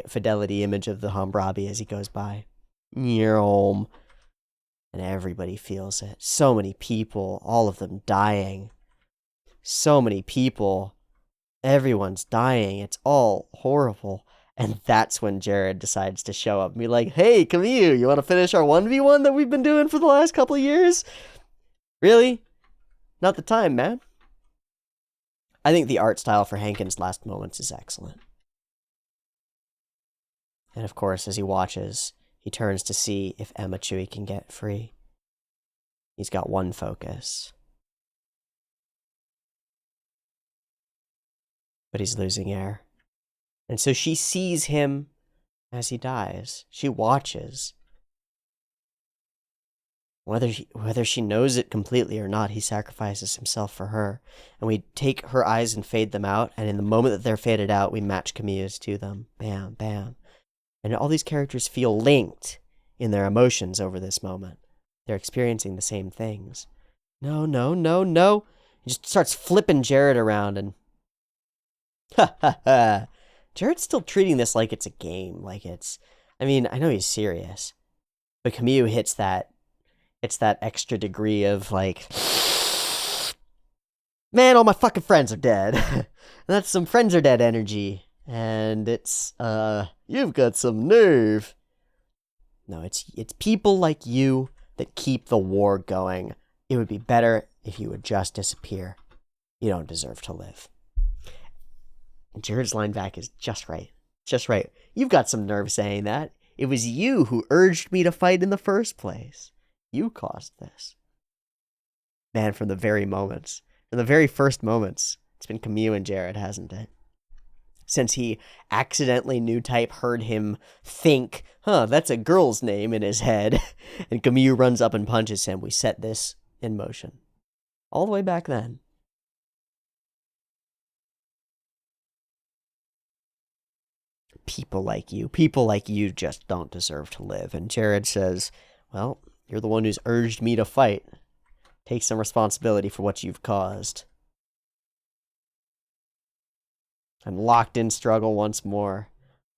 fidelity image of the Hammurabi as he goes by. And everybody feels it. So many people, all of them dying. So many people. Everyone's dying. It's all horrible. And that's when Jared decides to show up and be like, hey, Kamille, you want to finish our 1v1 that we've been doing for the last couple of years? Really? Not the time, man. I think the art style for Hankin's last moments is excellent. And of course, as he watches, he turns to see if Emma Chui can get free. He's got one focus. But he's losing air. And so she sees him as he dies. She watches. Whether she knows it completely or not, he sacrifices himself for her. And we take her eyes and fade them out, and in the moment that they're faded out, we match Camille's to them. Bam, bam. And all these characters feel linked in their emotions over this moment. They're experiencing the same things. No, no, no, no. He just starts flipping Jared around and... Ha ha ha. Jared's still treating this like it's a game. Like it's... I mean, I know he's serious. But Kamille hits that... It's that extra degree of like... Man, all my fucking friends are dead. That's some friends are dead energy. And it's... You've got some nerve. No, it's people like you that keep the war going. It would be better if you would just disappear. You don't deserve to live. And Jared's line back is just right. Just right. You've got some nerve saying that. It was you who urged me to fight in the first place. You caused this. Man, from the very first moments, it's been Kamille and Jared, hasn't it? Since he accidentally new type heard him think, that's a girl's name in his head, and Kamille runs up and punches him, we set this in motion. All the way back then. People like you just don't deserve to live. And Jared says, well, you're the one who's urged me to fight. Take some responsibility for what you've caused. I'm locked in struggle once more.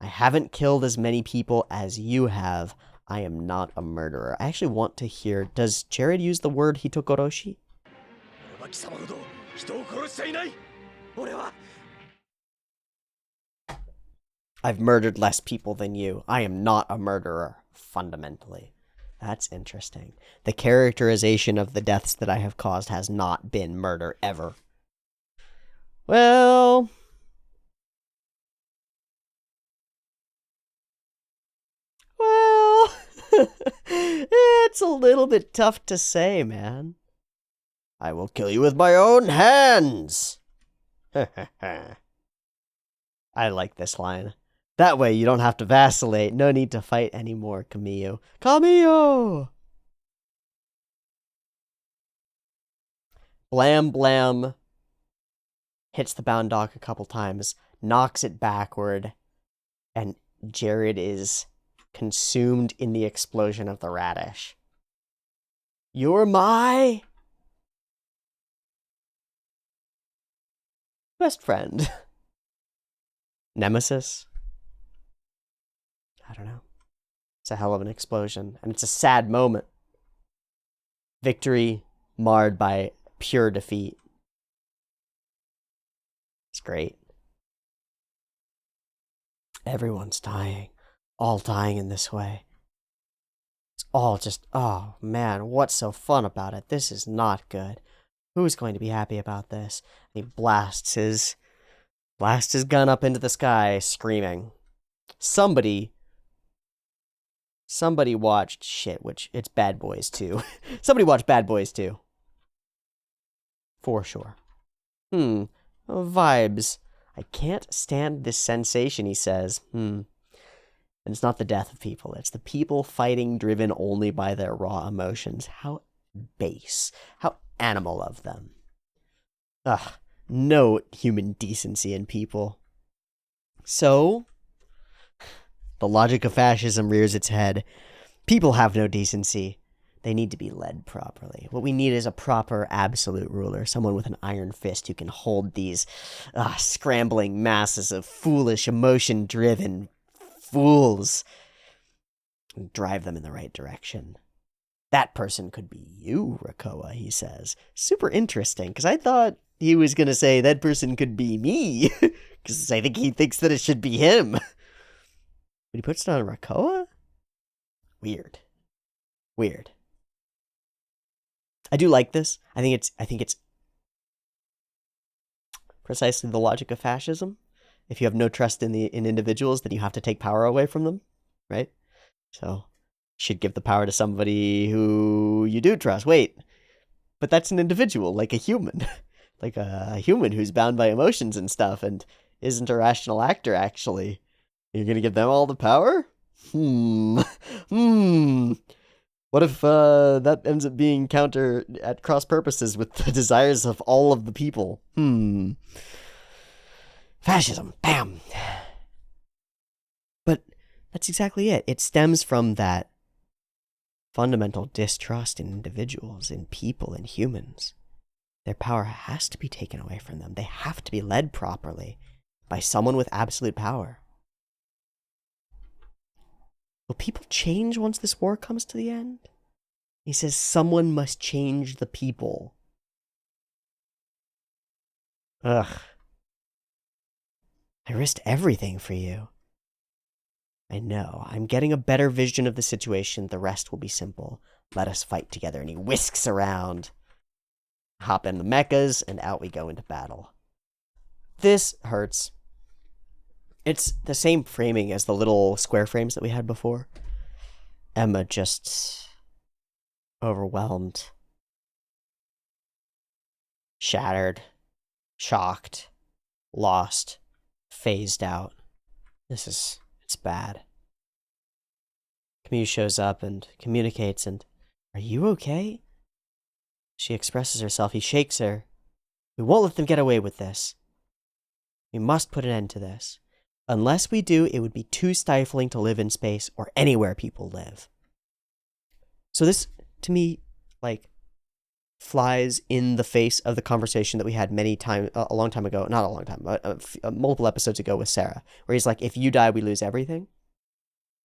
I haven't killed as many people as you have. I am not a murderer. I actually want to hear, does Jared use the word hitokoroshi? I've murdered less people than you. I am not a murderer, fundamentally. That's interesting. The characterization of the deaths that I have caused has not been murder, ever. Well... it's a little bit tough to say, man. I will kill you with my own hands! I like this line. That way you don't have to vacillate. No need to fight anymore, Kamille. Kamille! Blam Blam hits the bound dock a couple times, knocks it backward, and Jared is consumed in the explosion of the radish. You're my best friend. Nemesis? I don't know. It's a hell of an explosion, and it's a sad moment. Victory marred by pure defeat. It's great. Everyone's dying. All dying in this way. It's all just, oh man, what's so fun about it? This is not good. Who's going to be happy about this? And he blasts his gun up into the sky, screaming. Somebody watched shit, which it's Bad Boys 2. Somebody watched Bad Boys 2. For sure. Vibes. I can't stand this sensation, he says. And it's not the death of people. It's the people fighting driven only by their raw emotions. How base. How animal of them. Ugh. No human decency in people. So, the logic of fascism rears its head. People have no decency. They need to be led properly. What we need is a proper absolute ruler, someone with an iron fist who can hold these scrambling masses of foolish, emotion-driven fools and drive them in the right direction. That person could be you, Rakoa, he says. Super interesting, because I thought he was going to say that person could be me, because I think he thinks that it should be him. But he puts it on Rakoa? Weird. I do like this. I think it's precisely the logic of fascism. If you have no trust in individuals, then you have to take power away from them, right? So, you should give the power to somebody who you do trust. Wait, but that's an individual, like a human. Like a human who's bound by emotions and stuff and isn't a rational actor, actually. You're gonna give them all the power? What if that ends up being counter at cross purposes with the desires of all of the people? Fascism. Bam. But that's exactly it. It stems from that fundamental distrust in individuals, in people, in humans. Their power has to be taken away from them. They have to be led properly by someone with absolute power. Will people change once this war comes to the end? He says someone must change the people. Ugh. I risked everything for you. I know. I'm getting a better vision of the situation. The rest will be simple. Let us fight together. And he whisks around. Hop in the mechas, and out we go into battle. This hurts. It's the same framing as the little square frames that we had before. Emma just overwhelmed, shattered, shocked, lost, phased out. It's bad. Kamille shows up and communicates and, "Are you okay?" She expresses herself. He shakes her. "We won't let them get away with this. We must put an end to this. Unless we do, it would be too stifling to live in space or anywhere people live." So this, to me, flies in the face of the conversation that we had a long time ago, not a long time, but multiple episodes ago with Sarah, where he's like, if you die, we lose everything.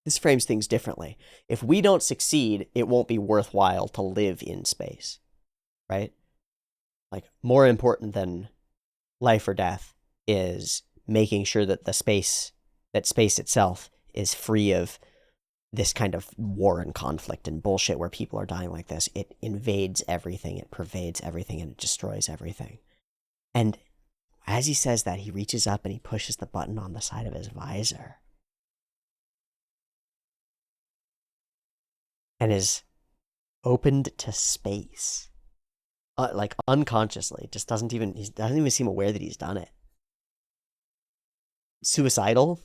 This frames things differently. If we don't succeed, it won't be worthwhile to live in space, right? More important than life or death is making sure that space itself is free of this kind of war and conflict and bullshit where people are dying like this. It invades everything, it pervades everything, and it destroys everything. And as he says that, he reaches up and he pushes the button on the side of his visor. And is opened to space. Unconsciously. He doesn't even seem aware that he's done it. Suicidal?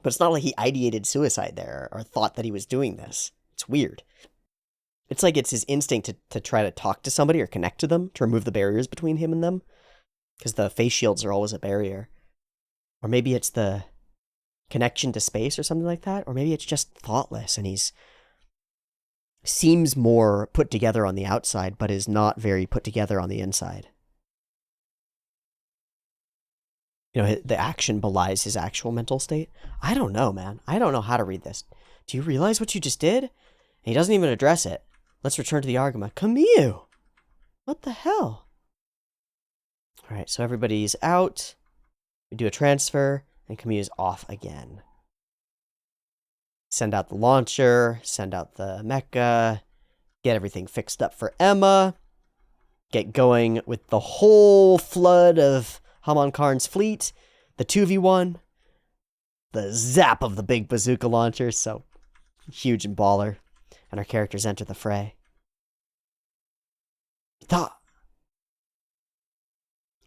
But it's not like he ideated suicide there or thought that he was doing this. It's weird. It's like it's his instinct to try to talk to somebody or connect to them, to remove the barriers between him and them. Because the face shields are always a barrier. Or maybe it's the connection to space or something like that. Or maybe it's just thoughtless and he's seems more put together on the outside, but is not very put together on the inside. You know, the action belies his actual mental state. I don't know, man. I don't know how to read this. Do you realize what you just did? And he doesn't even address it. Let's return to the argument. Kamille! What the hell? Alright, so everybody's out. We do a transfer, and Kamille's off again. Send out the launcher, send out the mecha, get everything fixed up for Emma, get going with the whole flood of Hamon Karn's fleet, the 2v1, the zap of the big bazooka launcher, so huge and baller, and our characters enter the fray.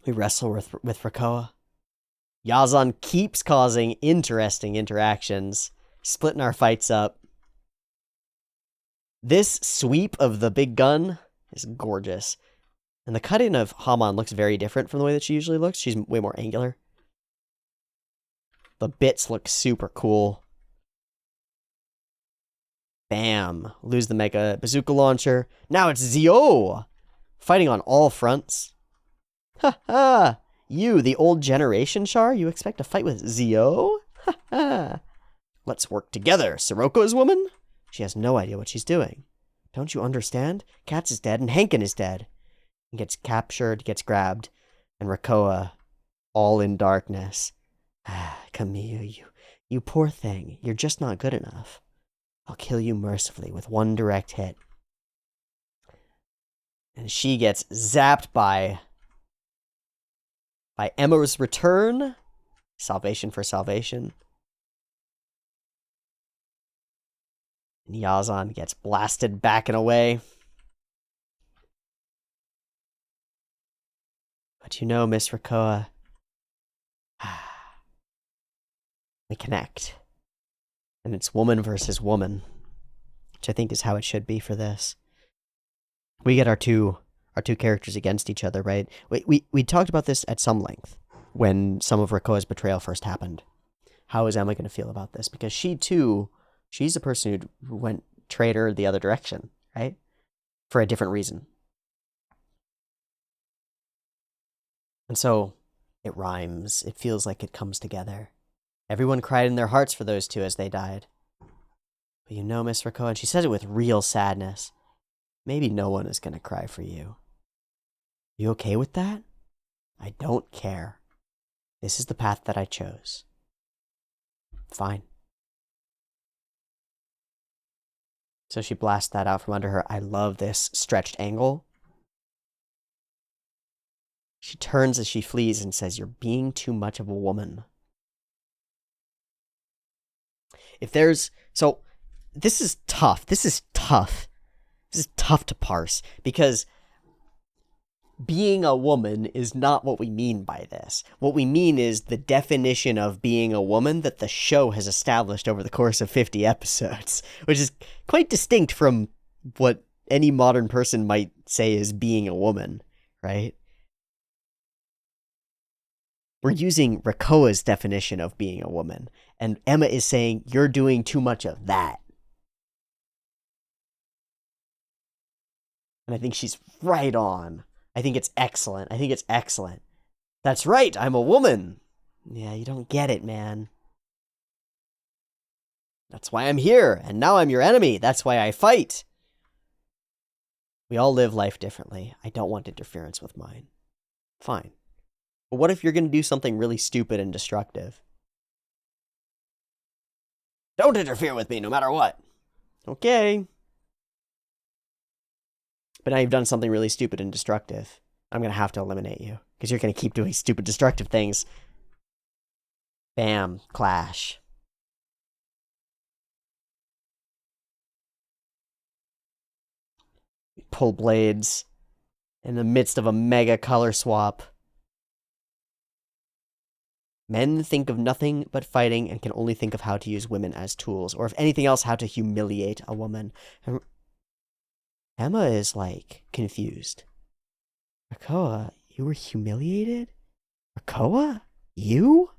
We wrestle with Rakoa. Yazan keeps causing interesting interactions, splitting our fights up. This sweep of the big gun is gorgeous. And the cut-in of Hamon looks very different from the way that she usually looks. She's way more angular. The bits look super cool. Bam. Lose the mega bazooka launcher. Now it's Zio! Fighting on all fronts. Ha ha! You, the old generation Char, you expect to fight with Zio? Ha ha! Let's work together, Siroko's woman? She has no idea what she's doing. Don't you understand? Katz is dead and Hankin is dead. He gets captured, gets grabbed, and Rakoa, all in darkness. Ah, Kamille, you poor thing. You're just not good enough. I'll kill you mercifully with one direct hit. And she gets zapped by Emma's return. Salvation for salvation. And Yazan gets blasted back and away. But you know, Miss Rakoa, we connect. And it's woman versus woman, which I think is how it should be for this. We get our two characters against each other, right? We talked about this at some length when some of Rakoa's betrayal first happened. How is Emma going to feel about this? Because she too, she's the person who went traitor the other direction, right? For a different reason. And so it rhymes. It feels like it comes together. Everyone cried in their hearts for those two as they died. But you know, Miss Rakoa, and she says it with real sadness, maybe no one is going to cry for you. You okay with that? I don't care. This is the path that I chose. Fine. So she blasts that out from under her. I love this stretched angle. She turns as she flees and says, "You're being too much of a woman." So this is tough. This is tough to parse, because being a woman is not what we mean by this. What we mean is the definition of being a woman that the show has established over the course of 50 episodes, which is quite distinct from what any modern person might say is being a woman, right? We're using Rakoa's definition of being a woman, and Emma is saying, you're doing too much of that. And I think she's right on. I think it's excellent. That's right, I'm a woman. Yeah, you don't get it, man. That's why I'm here, and now I'm your enemy. That's why I fight. We all live life differently. I don't want interference with mine. Fine. But what if you're going to do something really stupid and destructive? Don't interfere with me, no matter what. Okay. But now you've done something really stupid and destructive. I'm going to have to eliminate you, because you're going to keep doing stupid, destructive things. Bam. Clash. Pull blades in the midst of a mega color swap. Men think of nothing but fighting and can only think of how to use women as tools, or if anything else, how to humiliate a woman. And Emma is, like, confused. Rakoa, you were humiliated? Rakoa? You?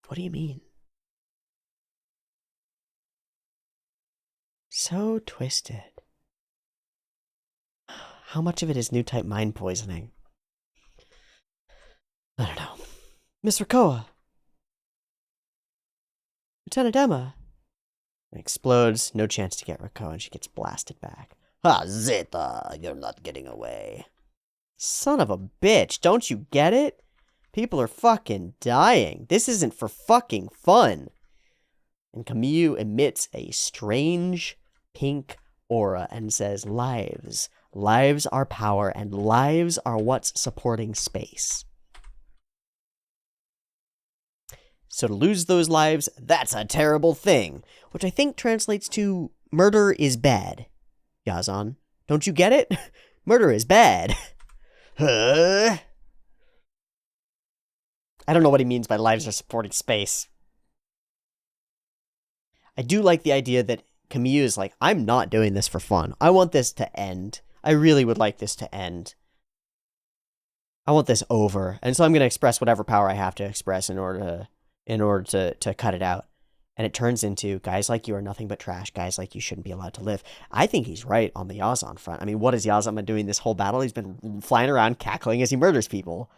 What do you mean? So twisted. How much of it is new type mind poisoning? I don't know. Miss Rakoa. Lieutenant Emma. It explodes. No chance to get Rakoa, and she gets blasted back. Ah, Zeta, you're not getting away. Son of a bitch, don't you get it? People are fucking dying. This isn't for fucking fun. And Kamille emits a strange pink aura and says, lives. Lives are power, and lives are what's supporting space. So to lose those lives, that's a terrible thing. Which I think translates to, murder is bad. Yazan, don't you get it? Murder is bad. Huh? I don't know what he means by lives are supporting space. I do like the idea that Kamille is like, I'm not doing this for fun. I want this to end. I really would like this to end. I want this over. And so I'm going to express whatever power I have to express in order to cut it out. And it turns into, guys like you are nothing but trash. Guys like you shouldn't be allowed to live. I think he's right on the Yazan front. I mean, what has Yazan been doing this whole battle? He's been flying around cackling as he murders people.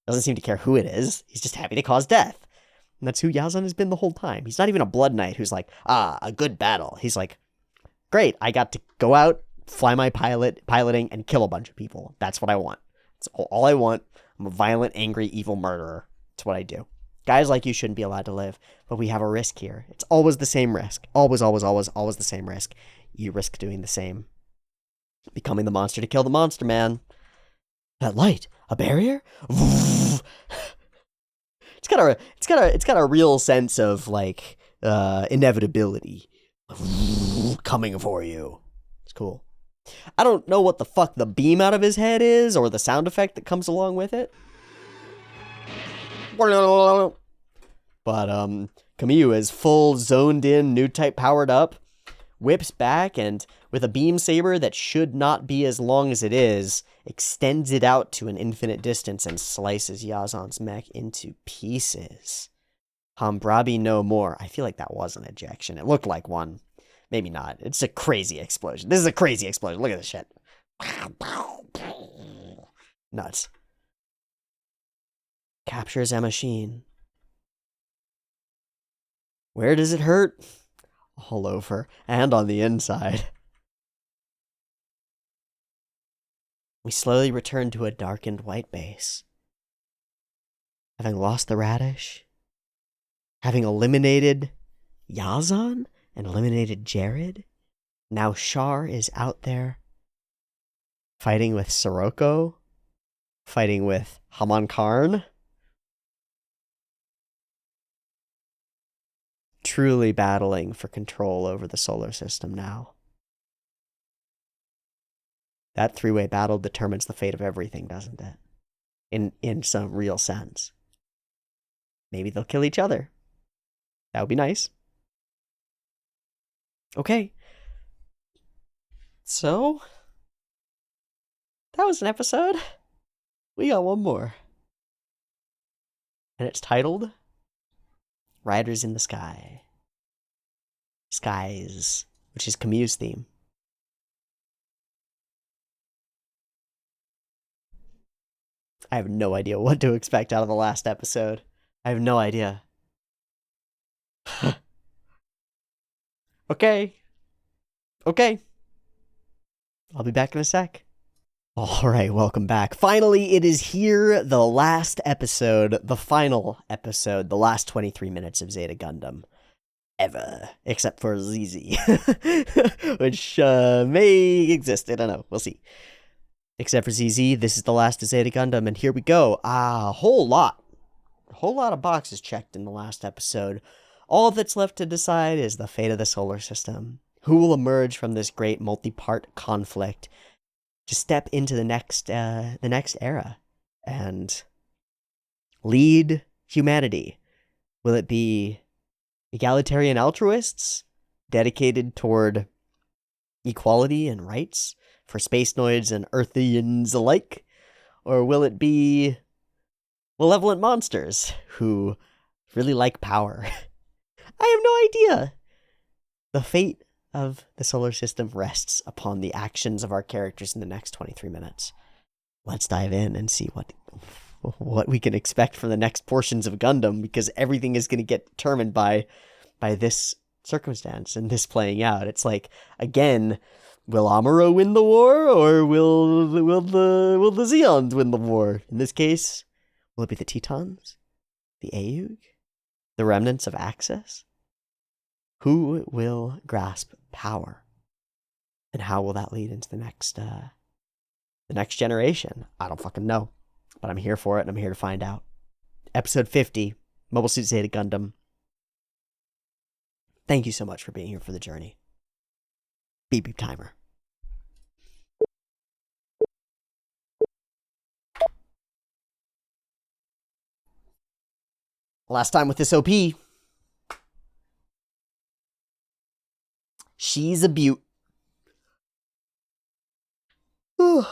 Doesn't seem to care who it is. He's just happy to cause death. And that's who Yazan has been the whole time. He's not even a blood knight who's like, a good battle. He's like, great, I got to go out, fly my piloting, and kill a bunch of people. That's what I want. That's all I want. I'm a violent, angry, evil murderer. That's what I do. Guys like you shouldn't be allowed to live, but we have a risk here. It's always the same risk. Always, always, always, always the same risk. You risk doing the same. Becoming the monster to kill the monster, man. That light, a barrier? It's got a real sense of like inevitability. Coming for you. It's cool. I don't know what the fuck the beam out of his head is or the sound effect that comes along with it. But Kamille is full zoned in, new type powered up, whips back, and with a beam saber that should not be as long as it is, extends it out to an infinite distance and slices Yazan's mech into pieces. Hambrabi no more. I feel like that was an ejection. It looked like one. Maybe not. It's a crazy explosion. This is a crazy explosion. Look at this shit. Nuts. Captures a machine. Where does it hurt? All over. And on the inside. We slowly return to a darkened white base. Having lost the radish, having eliminated Yazan and eliminated Jared, now Char is out there fighting with Sirocco, fighting with Haman Karn. Truly battling for control over the solar system now. That three-way battle determines the fate of everything, doesn't it? In some real sense. Maybe they'll kill each other. That would be nice. Okay. So, that was an episode. We got one more. And it's titled Riders in the Sky. Skies, which is Camille's theme. I have no idea what to expect out of the last episode. I have no idea. Okay. I'll be back in a sec. Alright, welcome back. Finally, it is here, the last episode, the final episode, the last 23 minutes of Zeta Gundam. Ever. Except for ZZ. Which may exist, I don't know, we'll see. Except for ZZ, this is the last of Zeta Gundam, and here we go. A whole lot of boxes checked in the last episode. All that's left to decide is the fate of the solar system. Who will emerge from this great multi-part conflict to step into the next era and lead humanity? Will it be egalitarian altruists dedicated toward equality and rights for space noids and Earthians alike? Or will it be malevolent monsters who really like power? I have no idea. The fate of the solar system rests upon the actions of our characters in the next 23 minutes. Let's dive in and see what we can expect from the next portions of Gundam, because everything is going to get determined by this circumstance and this playing out. It's like, again, will Amuro win the war, or will the Zeons win the war? In this case, will it be the Tetons, the Aeug, the remnants of Axis? Who will grasp power, and how will that lead into the next generation? I don't fucking know, but I'm here for it, and I'm here to find out. Episode 50, Mobile Suit Zeta Gundam. Thank you so much for being here for the journey. Beep beep timer. Last time with this OP. She's a beaut. Whew.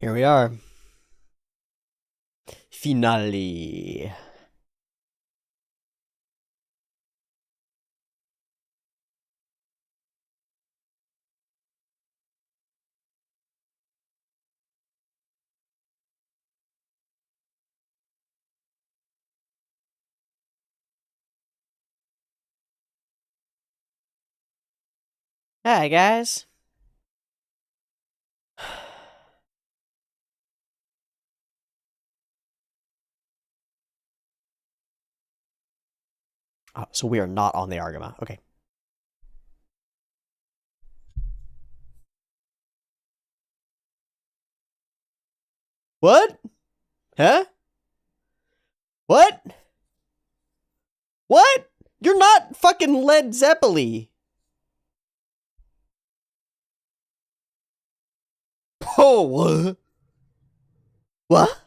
Here we are. Finale. Hi, guys. Oh, so we are not on the Argama. Okay. What? Huh? What? What? You're not fucking Led Zeppeli. Oh, what? What?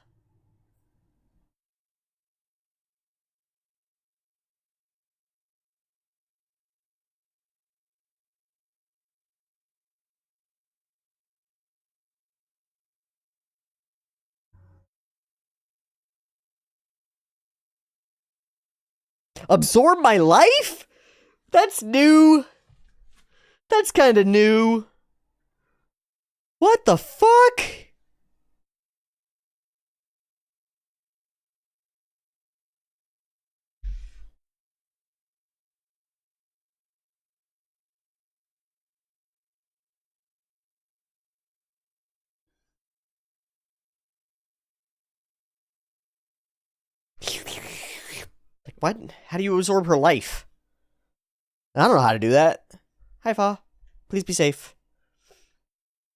Absorb my life? That's new. That's kind of new. What the fuck? Like, what? How do you absorb her life? I don't know how to do that. Hi, Fa. Please be safe.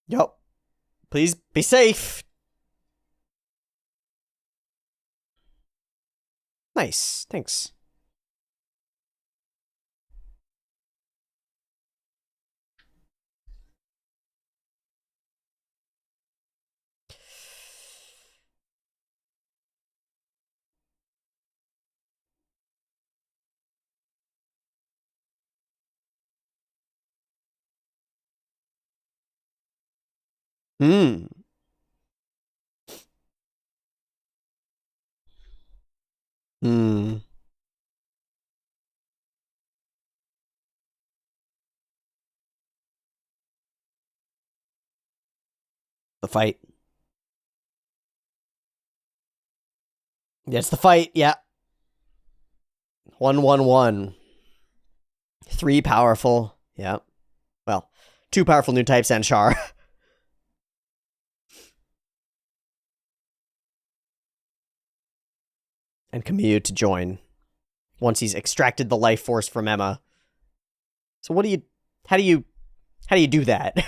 Yup. Please be safe. Nice. Thanks. Hmm. Hmm. The fight. Yes, the fight. Yeah. 1-1-1. 3 powerful. Yep. Well, 2 powerful new types and Char. And Kamille to join. Once he's extracted the life force from Emma. So how do you do that?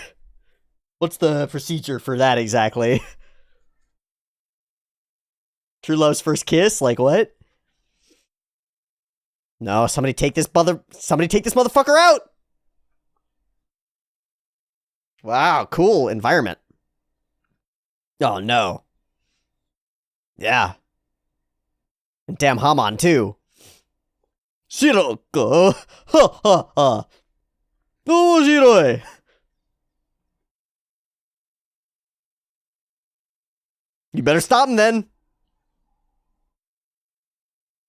What's the procedure for that exactly? True love's first kiss? Like what? No, somebody take this motherfucker out! Wow, cool environment. Oh no. Yeah. And damn Haman too. Shiroka! Ha ha ha! Omoshiroi! You better stop him then.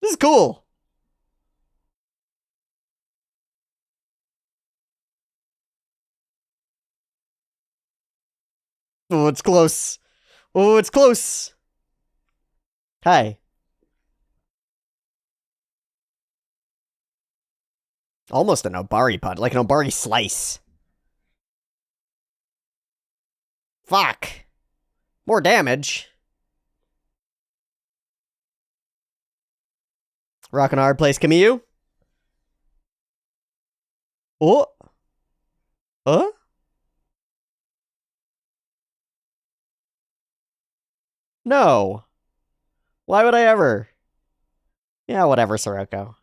This is cool. Oh, it's close. Oh, it's close. Hi. Almost an Obari punch, like an Obari slice. Fuck. More damage. Rock and hard place, Kamille. Oh. Huh? No. Why would I ever? Yeah, whatever, Soroko.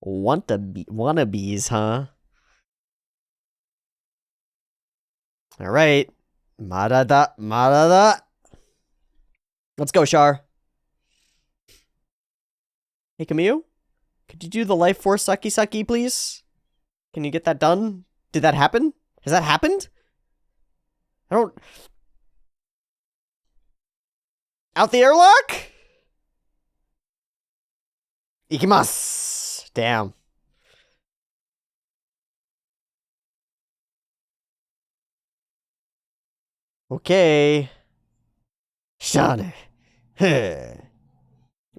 Wannabes, huh? Alright. Marada. Let's go, Char. Hey, Kamille? Could you do the life force Saki, please? Can you get that done? Did that happen? Has that happened? I don't... Out the airlock? Ikimasu. Damn. Okay. Shane.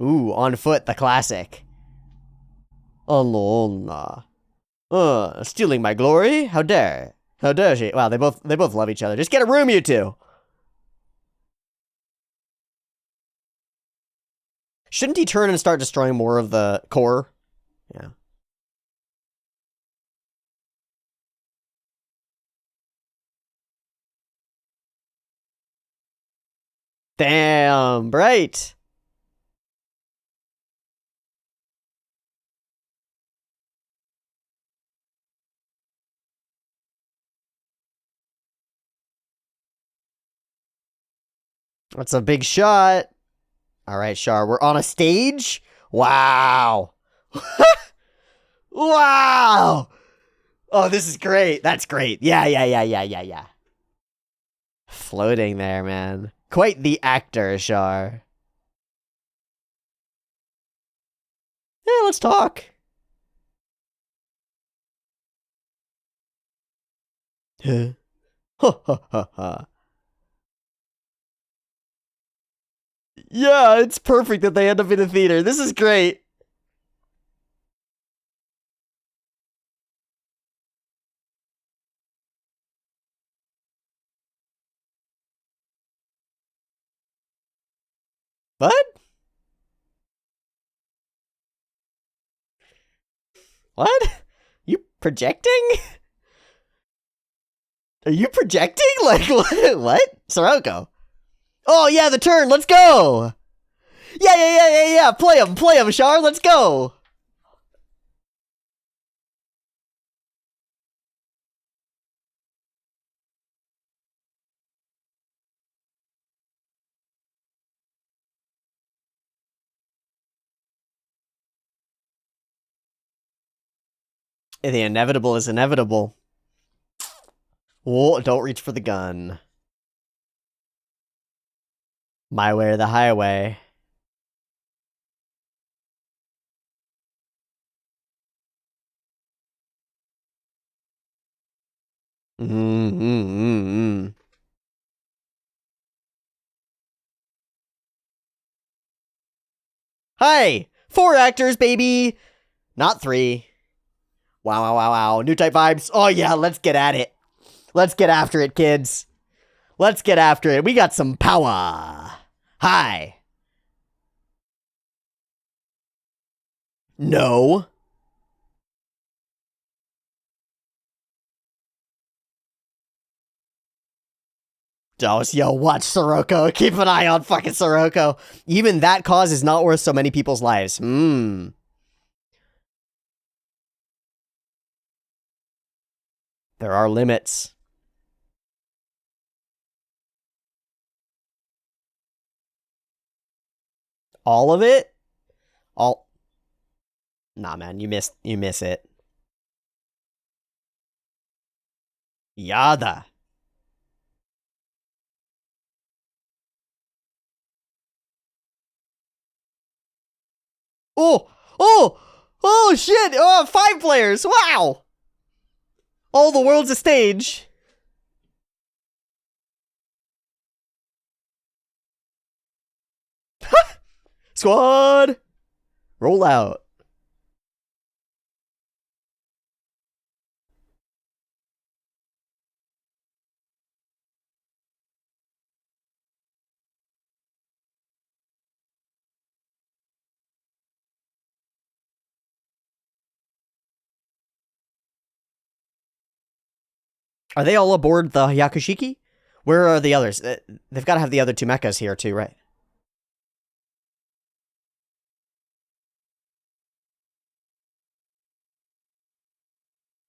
Ooh, on foot, the classic. Alona. Stealing my glory? How dare? How dare she? Wow, they both love each other. Just get a room, you two. Shouldn't he turn and start destroying more of the core? Yeah. Damn, right. That's a big shot. All right, Char, we're on a stage? Wow. Wow. Oh, this is great. That's great. Yeah. Floating there, man. Quite the actor, Char. Yeah, let's talk. Ha ha ha ha. Yeah, it's perfect that they end up in a theater. This is great. What? What? You projecting? Are you projecting? Like, what? Soroko. Oh, yeah, the turn. Let's go. Yeah. Play him, Char. Let's go. The inevitable is inevitable. Oh, don't reach for the gun. My way or the highway. Hi! 4 actors, baby! Not 3. Wow, wow, wow, wow. New type vibes. Oh, yeah, let's get at it. Let's get after it, kids. Let's get after it. We got some power. Hi. No. Oh, yo, watch Sirocco. Keep an eye on fucking Sirocco. Even that cause is not worth so many people's lives. There are limits. All of it? All... Nah, man, you miss it. Yada. Oh! Oh! Oh, shit! Oh, 5 players! Wow! All the world's a stage. Squad! Roll out. Are they all aboard the Yakushiki? Where are the others? They've got to have the other 2 mechas here too, right?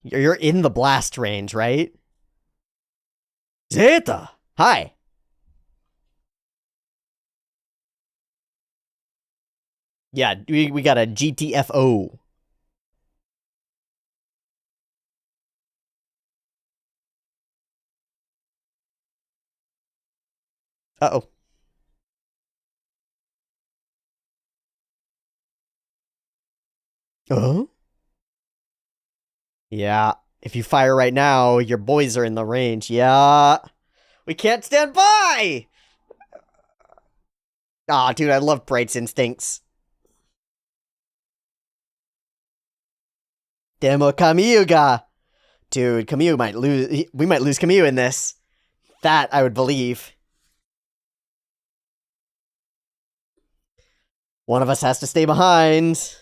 You're in the blast range, right? Zeta! Hi! Yeah, we got a GTFO. Uh-oh. Uh-huh? Yeah, if you fire right now, your boys are in the range. Yeah. We can't stand by! Aw, dude, I love Bright's instincts. Demo Kamille ga. Dude, Kamille might lose. We might lose Kamille in this. That I would believe. One of us has to stay behind.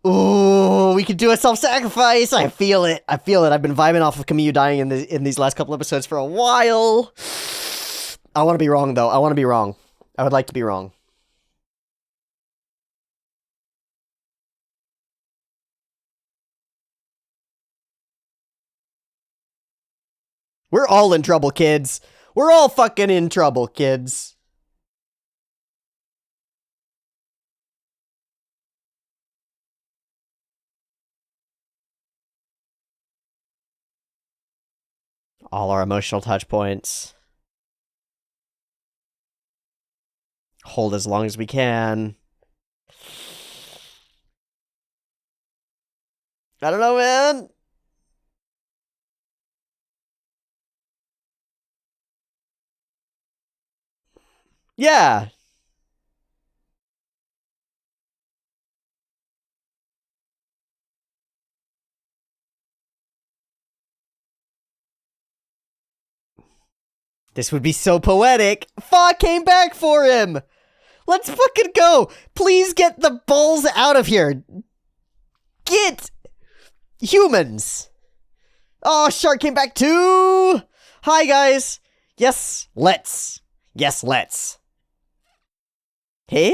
Ooh, we could do a self-sacrifice. I feel it. I feel it. I've been vibing off of Kamille dying in these last couple episodes for a while. I want to be wrong, though. I want to be wrong. I would like to be wrong. We're all in trouble, kids. We're all fucking in trouble, kids. All our emotional touch points. Hold as long as we can. I don't know, man. Yeah. This would be so poetic. Fa came back for him. Let's fucking go. Please get the balls out of here. Get humans. Oh, Shark came back too. Hi, guys. Yes, let's. Yes, let's. Hey?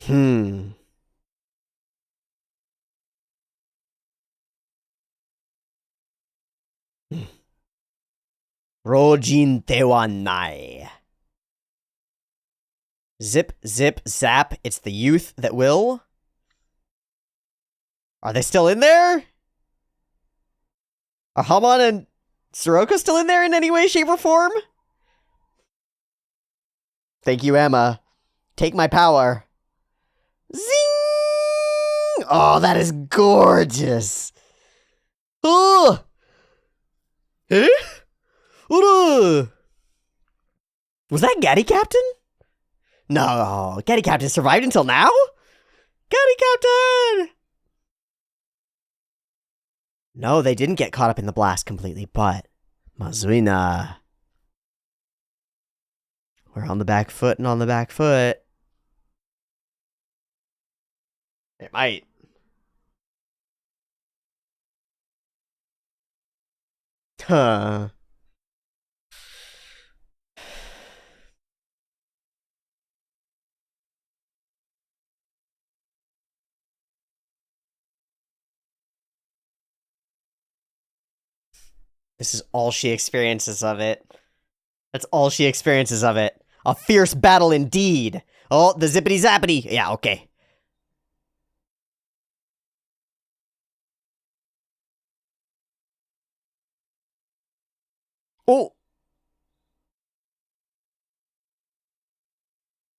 Hmm. Rojin Tewanai. Zip, zip, zap. It's the youth that will. Are they still in there? Are Haman and Sirocco still in there in any way, shape, or form? Thank you, Emma. Take my power. Zing! Oh, that is gorgeous. Oh, Eh? Was that Gaddy Captain? No, Gaddy Captain survived until now? Gaddy Captain! No, they didn't get caught up in the blast completely, but Mazuina. We're on the back foot and on the back foot. It might. Huh. This is all she experiences of it. That's all she experiences of it. A fierce battle indeed. Oh, the zippity zappity. Yeah, okay. Oh.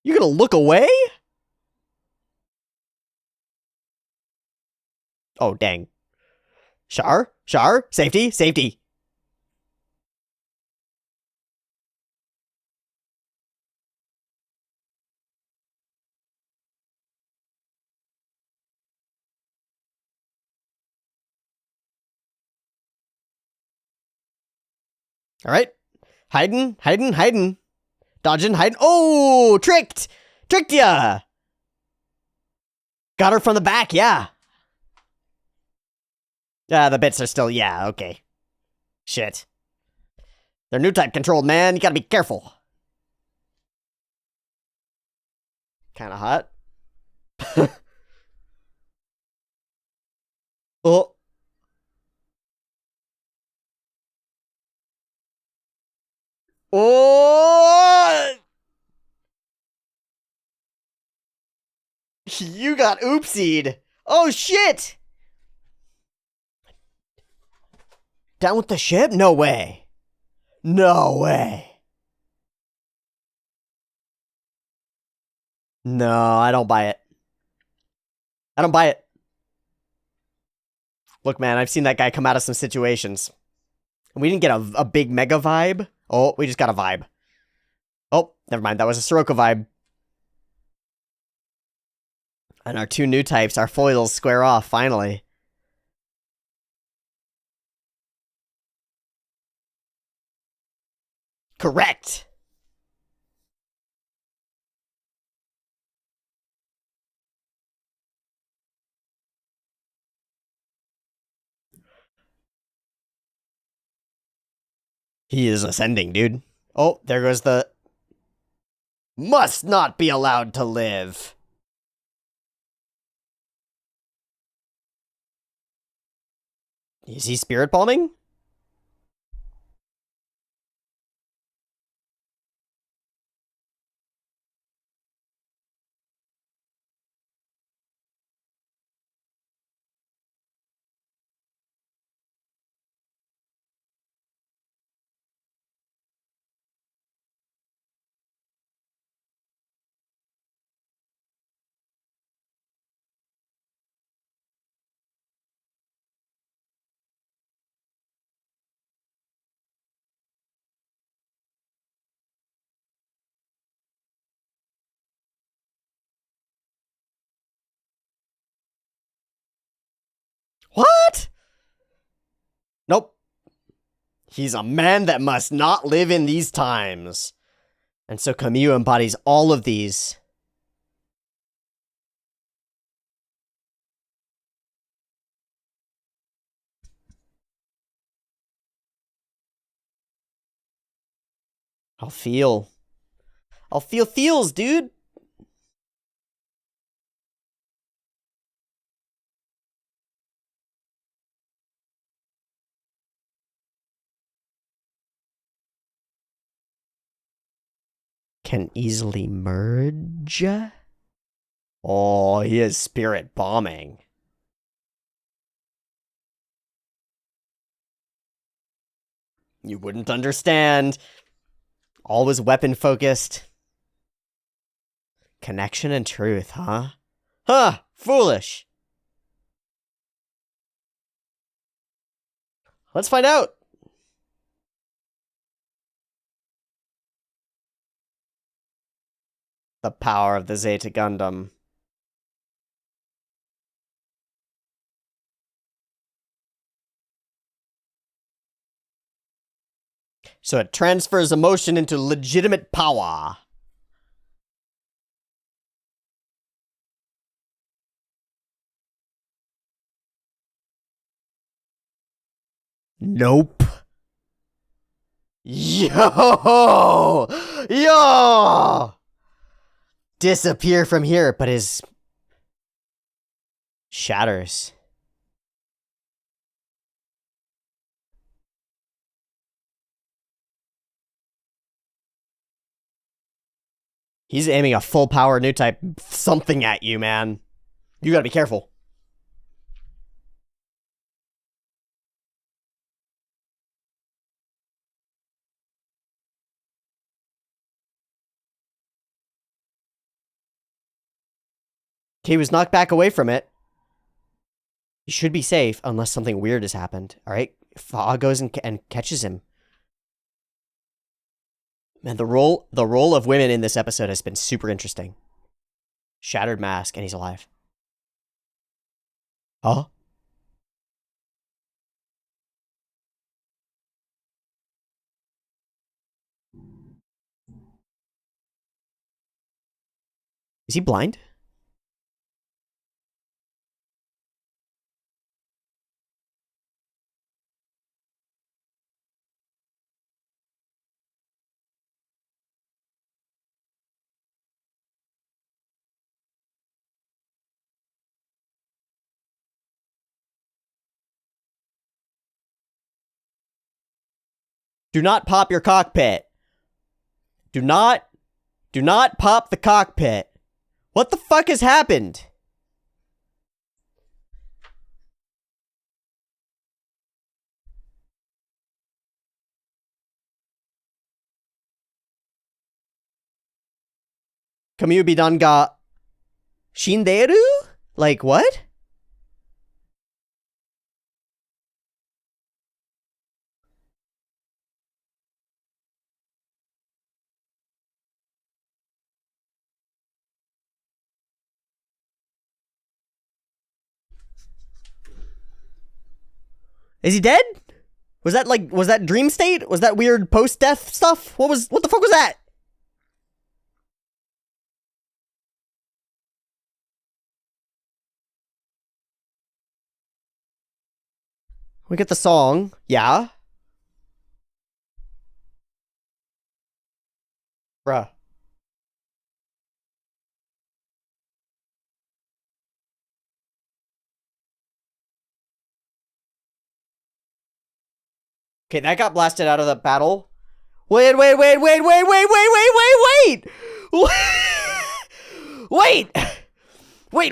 You gonna look away? Oh, dang. Char? Char? Safety? Safety. Alright. Hiding, hiding, hiding. Dodging, hiding. Oh, tricked! Tricked ya! Got her from the back, yeah. The bits are still, yeah, okay. Shit. They're new type controlled, man. You gotta be careful. Kinda hot. Oh. Oh! You got oopsied. Oh, shit! Down with the ship? No way. No way. No, I don't buy it. I don't buy it. Look, man, I've seen that guy come out of some situations. We didn't get a big mega vibe. Oh, we just got a vibe. Oh, never mind. That was a Sirocco vibe. And our two new types, our foils, square off, finally. Correct! He is ascending, dude. Oh, there goes the... Must not be allowed to live. Is he spirit bombing? What? Nope. He's a man that must not live in these times. And so Kamille embodies all of these. I'll feel feels, dude. Can easily merge. Oh, he is spirit bombing. You wouldn't understand. Always weapon focused. Connection and truth, huh? Huh, foolish. Let's find out. The power of the Zeta Gundam. So it transfers emotion into legitimate power. Nope. Yo! Yo! Disappear from here, but his shatters. He's aiming a full power new type something at you, man. You gotta be careful. He was knocked back away from it. He should be safe unless something weird has happened. All right, Fa goes and catches him. Man, the role of women in this episode has been super interesting. Shattered mask, and he's alive. Huh? Is he blind? Do not pop your cockpit. Do not pop the cockpit. What the fuck has happened? Kamille Bidan ga shinderu? Like what? Is he dead? Was that dream state? Was that weird post-death stuff? What the fuck was that? We get the song. Yeah. Bruh. Okay, that got blasted out of the battle. Wait. Wait! Wait,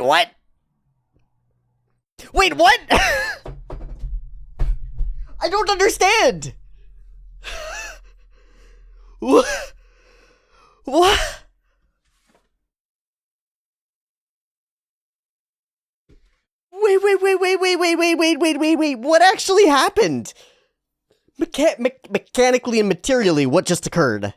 what? Wait, what? I don't understand. What? What? Wait. What actually happened? Mechanically and materially, what just occurred?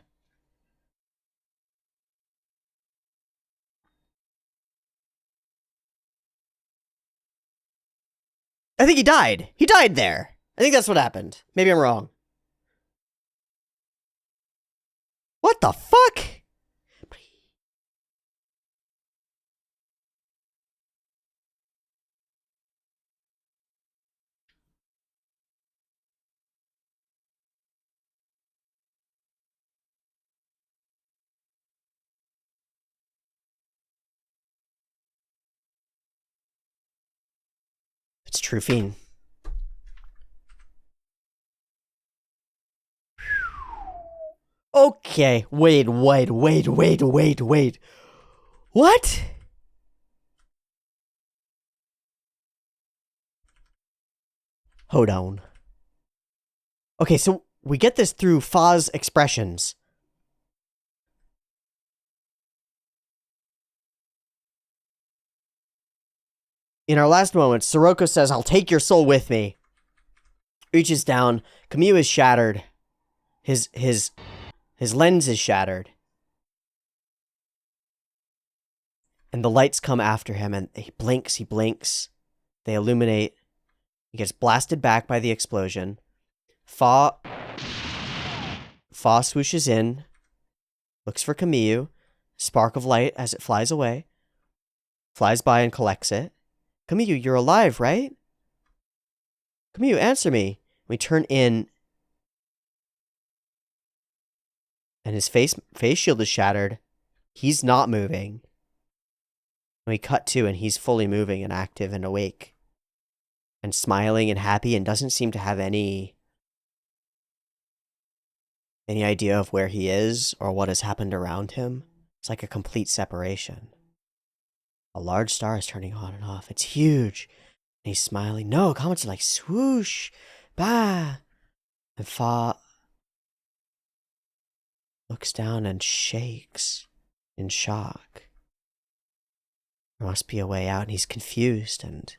I think he died. He died there. I think that's what happened. Maybe I'm wrong. What the fuck? It's true fiend. Okay, wait. What? Hold on. Okay, so we get this through Fa's expressions. In our last moment, Sirocco says, "I'll take your soul with me." Reaches down. Kamille is shattered. His lens is shattered. And the lights come after him, and he blinks. They illuminate. He gets blasted back by the explosion. Fa swooshes in, looks for Kamille, spark of light as it flies away, flies by and collects it. Kamille, you're alive, right? Kamille, answer me. We turn in, and his face shield is shattered. He's not moving. We cut to, and he's fully moving and active and awake and smiling and happy, and doesn't seem to have any idea of where he is or what has happened around him. It's like a complete separation. A large star is turning on and off. It's huge. And he's smiling. No, comments are like swoosh, bah. And Fa looks down and shakes in shock. There must be a way out, and he's confused and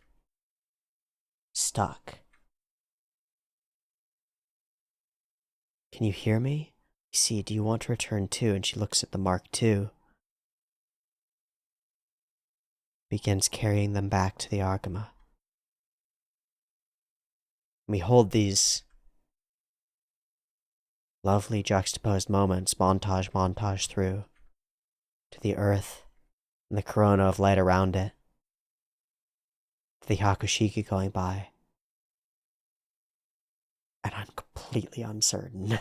stuck. Can you hear me? You see, do you want to return too? And she looks at the Mark II. Begins carrying them back to the Argama. We hold these lovely juxtaposed moments, montage through, to the Earth and the corona of light around it, to the Hakushiki going by. And I'm completely uncertain.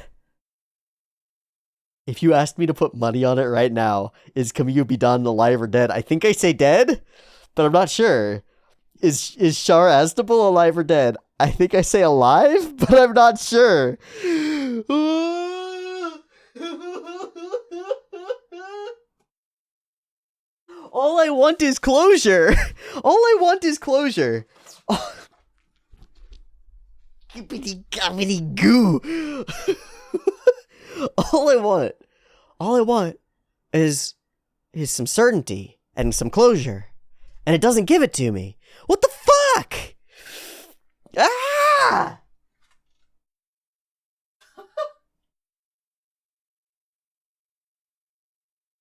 If you asked me to put money on it right now, is Kamille Bidan alive or dead? I think I say dead, but I'm not sure. Is Char Aznable alive or dead? I think I say alive, but I'm not sure. All I want is closure. All I want is closure. Oh. Gibbity goo. All I want is some certainty and some closure. And it doesn't give it to me. What the fuck? Ah!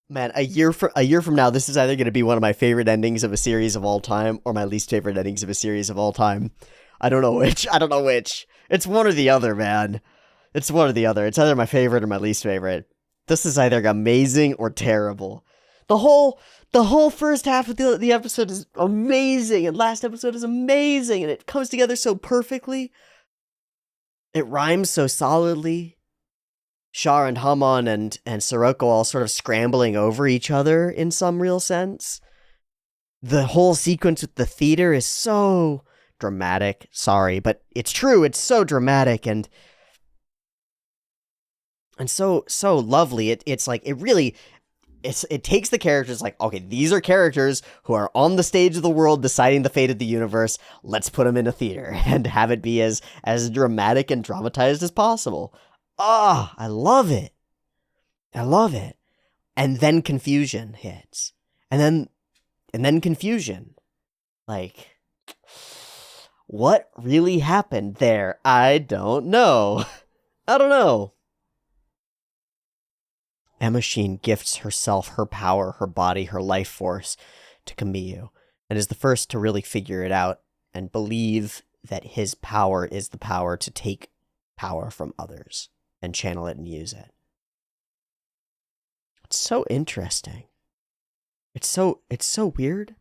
Man, a year from now, this is either going to be one of my favorite endings of a series of all time or my least favorite endings of a series of all time. I don't know which. It's one or the other, man. It's one or the other. It's either my favorite or my least favorite. This is either amazing or terrible. The whole first half of the episode is amazing, and last episode is amazing, and it comes together so perfectly. It rhymes so solidly. Char and Hamon and Sirocco all sort of scrambling over each other in some real sense. The whole sequence with the theater is so dramatic. Sorry, but it's true. It's so dramatic and so lovely. It's like it takes the characters like, okay, these are characters who are on the stage of the world deciding the fate of the universe. Let's put them in a theater and have it be as dramatic and dramatized as possible. Ah, I love it. And then confusion hits. And then confusion. Like, what really happened there? I don't know. Emma Sheen gifts herself, her power, her body, her life force to Kamille, and is the first to really figure it out and believe that his power is the power to take power from others and channel it and use it. It's so interesting. It's so weird.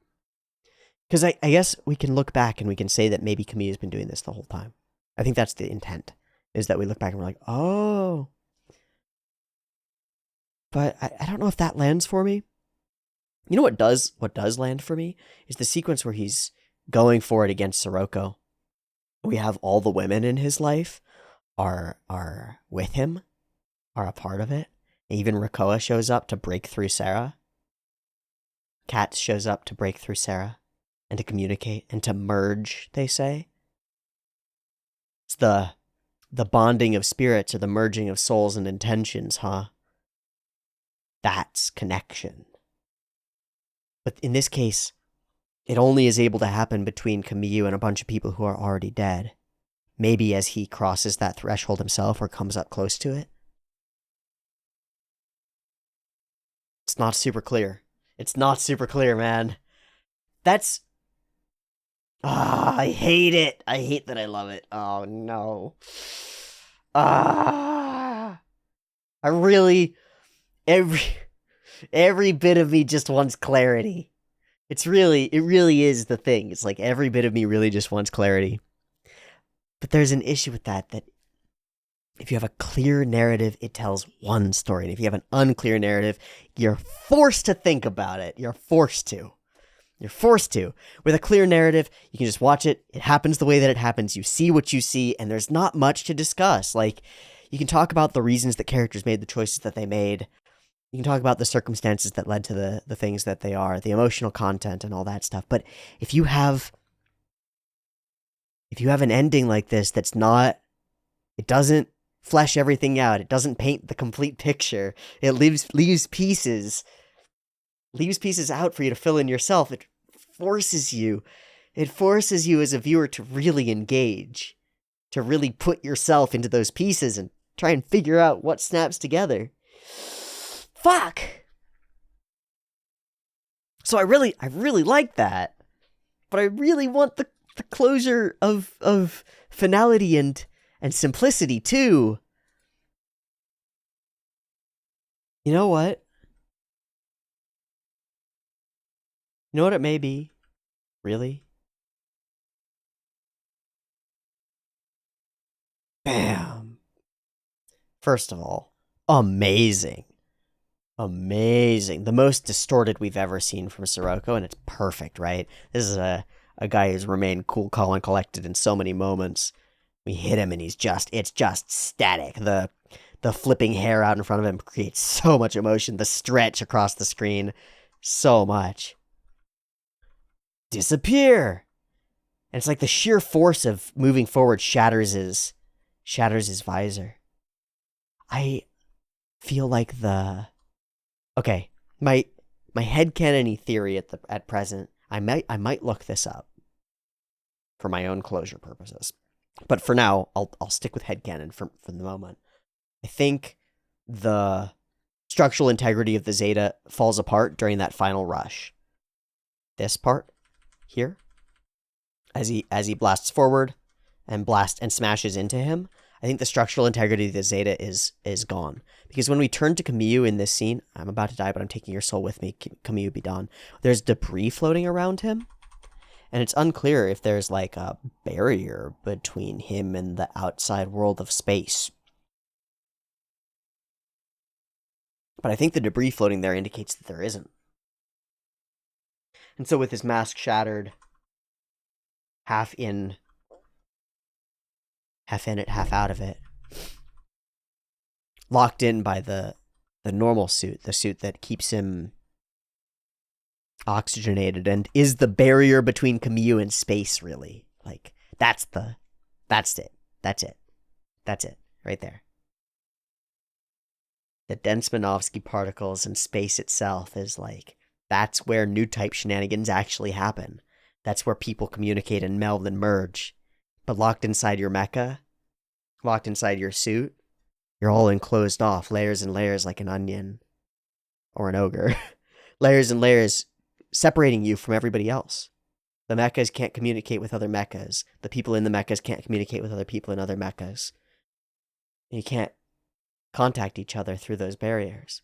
Because I guess we can look back and we can say that maybe Kamille's been doing this the whole time. I think that's the intent, is that we look back and we're like, oh. But I don't know if that lands for me. You know what does land for me is the sequence where he's going for it against Sirocco. We have all the women in his life are with him, are a part of it. Even Rakoa shows up to break through Sarah. Kat shows up to break through Sarah and to communicate and to merge, they say. It's the bonding of spirits or the merging of souls and intentions, huh? That's connection. But in this case, it only is able to happen between Kamille and a bunch of people who are already dead. Maybe as he crosses that threshold himself or comes up close to it. It's not super clear. It's not super clear, man. That's... I hate it. I hate that I love it. Oh, no. I really... Every bit of me just wants clarity. It really is the thing. It's like every bit of me really just wants clarity. But there's an issue with that if you have a clear narrative, it tells one story. And if you have an unclear narrative, you're forced to think about it. You're forced to. With a clear narrative, you can just watch it. It happens the way that it happens. You see what you see, and there's not much to discuss. Like, you can talk about the reasons that characters made the choices that they made. You can talk about the circumstances that led to the things that they are, the emotional content and all that stuff. But if you have an ending like this that's not, it doesn't flesh everything out, it doesn't paint the complete picture, it leaves pieces out for you to fill in yourself, it forces you as a viewer to really engage, to really put yourself into those pieces and try and figure out what snaps together. Fuck! So I really like that, but I really want the closure of finality and simplicity too. You know what? You know what it may be? Really? Bam! First of all, amazing. Amazing. The most distorted we've ever seen from Sirocco, and it's perfect, right? This is a guy who's remained cool, calm, and collected in so many moments. We hit him and it's just static. The flipping hair out in front of him creates so much emotion. The stretch across the screen, so much. Disappear! And it's like the sheer force of moving forward shatters his visor. I feel like okay, my headcanon-y theory at present, I might look this up for my own closure purposes. But for now, I'll stick with headcanon for the moment. I think the structural integrity of the Zeta falls apart during that final rush. This part here, as he blasts forward and smashes into him, I think the structural integrity of the Zeta is gone. Because when we turn to Kamille in this scene, I'm about to die, but I'm taking your soul with me, Kamille Bidan, there's debris floating around him. And it's unclear if there's like a barrier between him and the outside world of space. But I think the debris floating there indicates that there isn't. And so with his mask shattered, half in it, half out of it, locked in by the normal suit, the suit that keeps him oxygenated and is the barrier between Kamille and space, really. Like, that's it right there. The Densmanovsky particles and space itself is like, that's where new type shenanigans actually happen. That's where people communicate and meld and merge. But locked inside your mecha, locked inside your suit, you're all enclosed off, layers and layers like an onion. Or an ogre. Layers and layers separating you from everybody else. The mechas can't communicate with other mechas. The people in the mechas can't communicate with other people in other mechas. You can't contact each other through those barriers.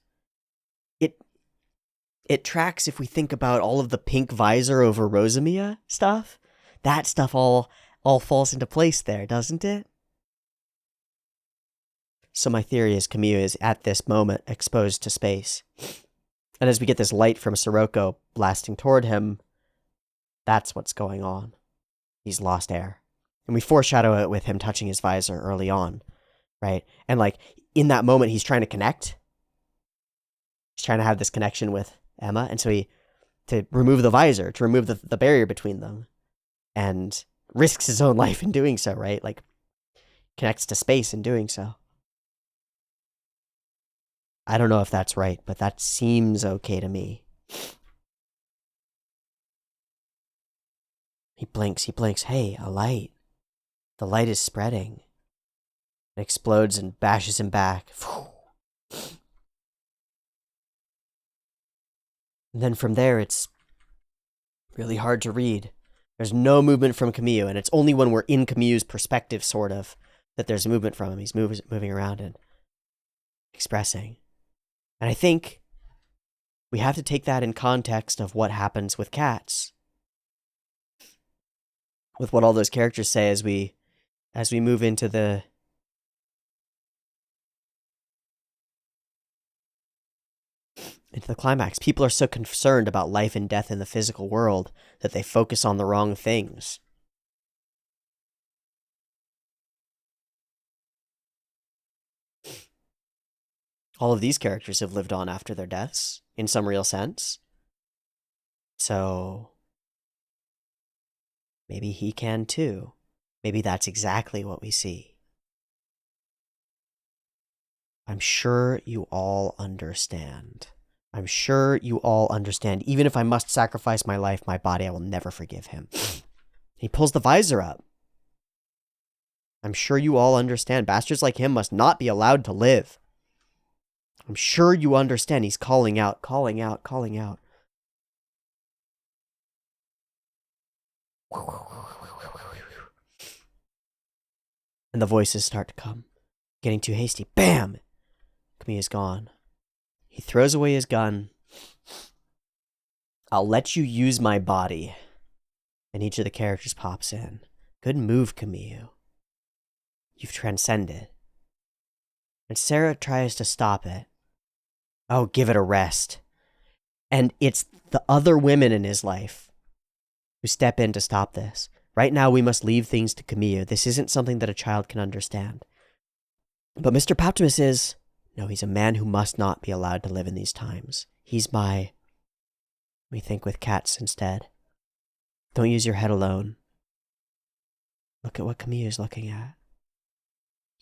It tracks if we think about all of the pink visor over Rosamia stuff. That stuff all falls into place there, doesn't it? So my theory is Kamille is, at this moment, exposed to space. And as we get this light from Sirocco blasting toward him, that's what's going on. He's lost air. And we foreshadow it with him touching his visor early on, right? And like, in that moment, he's trying to connect. He's trying to have this connection with Emma. And so to remove the visor, to remove the barrier between them, and risks his own life in doing so, right? Like, connects to space in doing so. I don't know if that's right, but that seems okay to me. He blinks. Hey, a light. The light is spreading. It explodes and bashes him back. And then from there, it's really hard to read. There's no movement from Kamille, and it's only when we're in Camille's perspective, sort of, that there's movement from him. He's moving around and expressing. And I think we have to take that in context of what happens with cats. With what all those characters say as we move into the climax. People are so concerned about life and death in the physical world that they focus on the wrong things. All of these characters have lived on after their deaths, in some real sense. So maybe he can too. Maybe that's exactly what we see. I'm sure you all understand. I'm sure you all understand. Even if I must sacrifice my life, my body, I will never forgive him. He pulls the visor up. I'm sure you all understand. Bastards like him must not be allowed to live. I'm sure you understand. He's calling out, calling out, calling out. And the voices start to come. Getting too hasty. Bam! Kamille's gone. He throws away his gun. I'll let you use my body. And each of the characters pops in. Good move, Kamille. You've transcended. And Sarah tries to stop it. Oh, give it a rest. And it's the other women in his life who step in to stop this. Right now, we must leave things to Kamille. This isn't something that a child can understand. But Mr. Poptimus is... No, he's a man who must not be allowed to live in these times. He's my... We think with cats instead. Don't use your head alone. Look at what Kamille is looking at.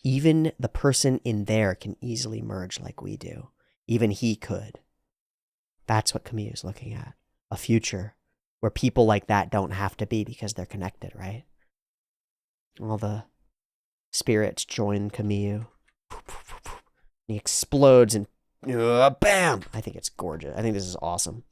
Even the person in there can easily merge like we do. Even he could. That's what Kamille is looking at. A future where people like that don't have to be because they're connected, right? All the spirits join Kamille. He explodes and bam! I think it's gorgeous. I think this is awesome.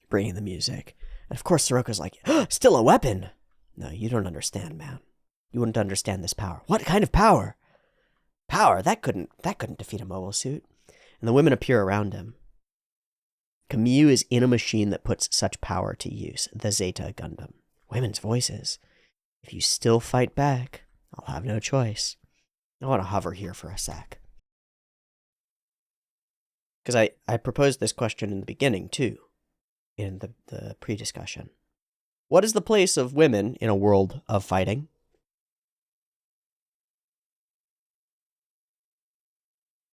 Bringing the music. And of course Soroka's like, still a weapon! No, you don't understand, man. You wouldn't understand this power. What kind of power? Power? That couldn't defeat a mobile suit. And the women appear around him. Kamille is in a machine that puts such power to use, the Zeta Gundam. Women's voices. If you still fight back, I'll have no choice. I want to hover here for a sec. Because I proposed this question in the beginning, too, in the pre-discussion. What is the place of women in a world of fighting?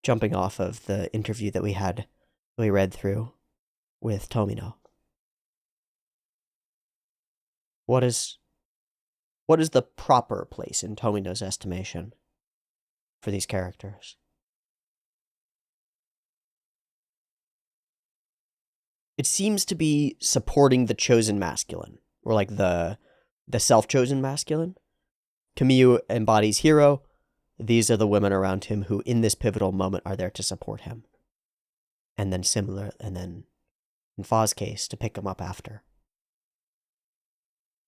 Jumping off of the interview that we read through with Tomino. What is the proper place in Tomino's estimation for these characters? It seems to be supporting the chosen masculine, or like the self-chosen masculine. Kamille embodies hero. These are the women around him who, in this pivotal moment, are there to support him. And then in Fa's case, to pick him up after.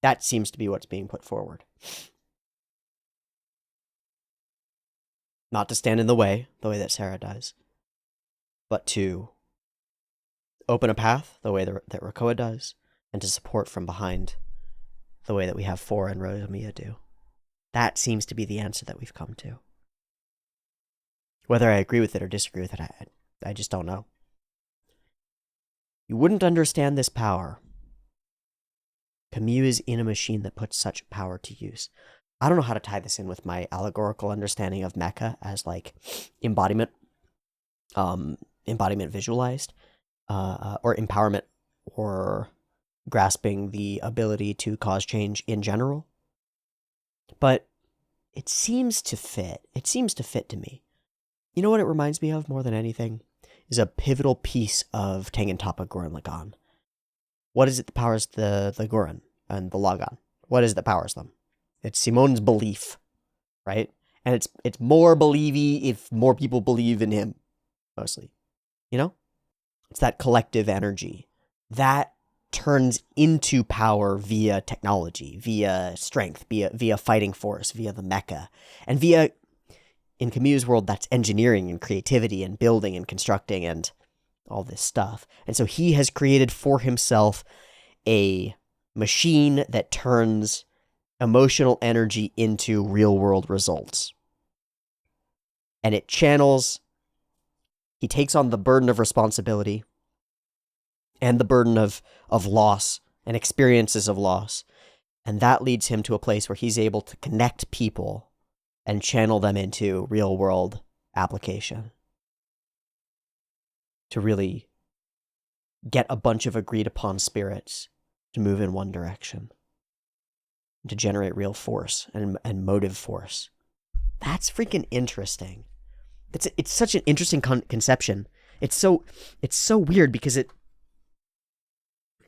That seems to be what's being put forward. Not to stand in the way that Sarah does, but to open a path the way that Rakoa does, and to support from behind the way that we have Fora and Rosamia do. That seems to be the answer that we've come to. Whether I agree with it or disagree with it, I just don't know. You wouldn't understand this power. Kamille is in a machine that puts such power to use. I don't know how to tie this in with my allegorical understanding of mecha as like embodiment visualized, or empowerment, or grasping the ability to cause change in general. But it seems to fit. It seems to fit to me. You know what it reminds me of more than anything? Is a pivotal piece of Tengen Toppa Gurren Lagann. What is it that powers the Gurren and the Lagann? What is it that powers them? It's Simone's belief, right? And it's more believy if more people believe in him, mostly. You know? It's that collective energy that turns into power via technology, via strength, via fighting force, via the mecha, and via, in Kamille's world, that's engineering and creativity and building and constructing and all this stuff. And so he has created for himself a machine that turns emotional energy into real world results. And it channels, he takes on the burden of responsibility and the burden of loss and experiences of loss. And that leads him to a place where he's able to connect people and channel them into real world application. To really get a bunch of agreed upon spirits to move in one direction. To generate real force and motive force. That's freaking interesting. It's such an interesting conception. It's so weird because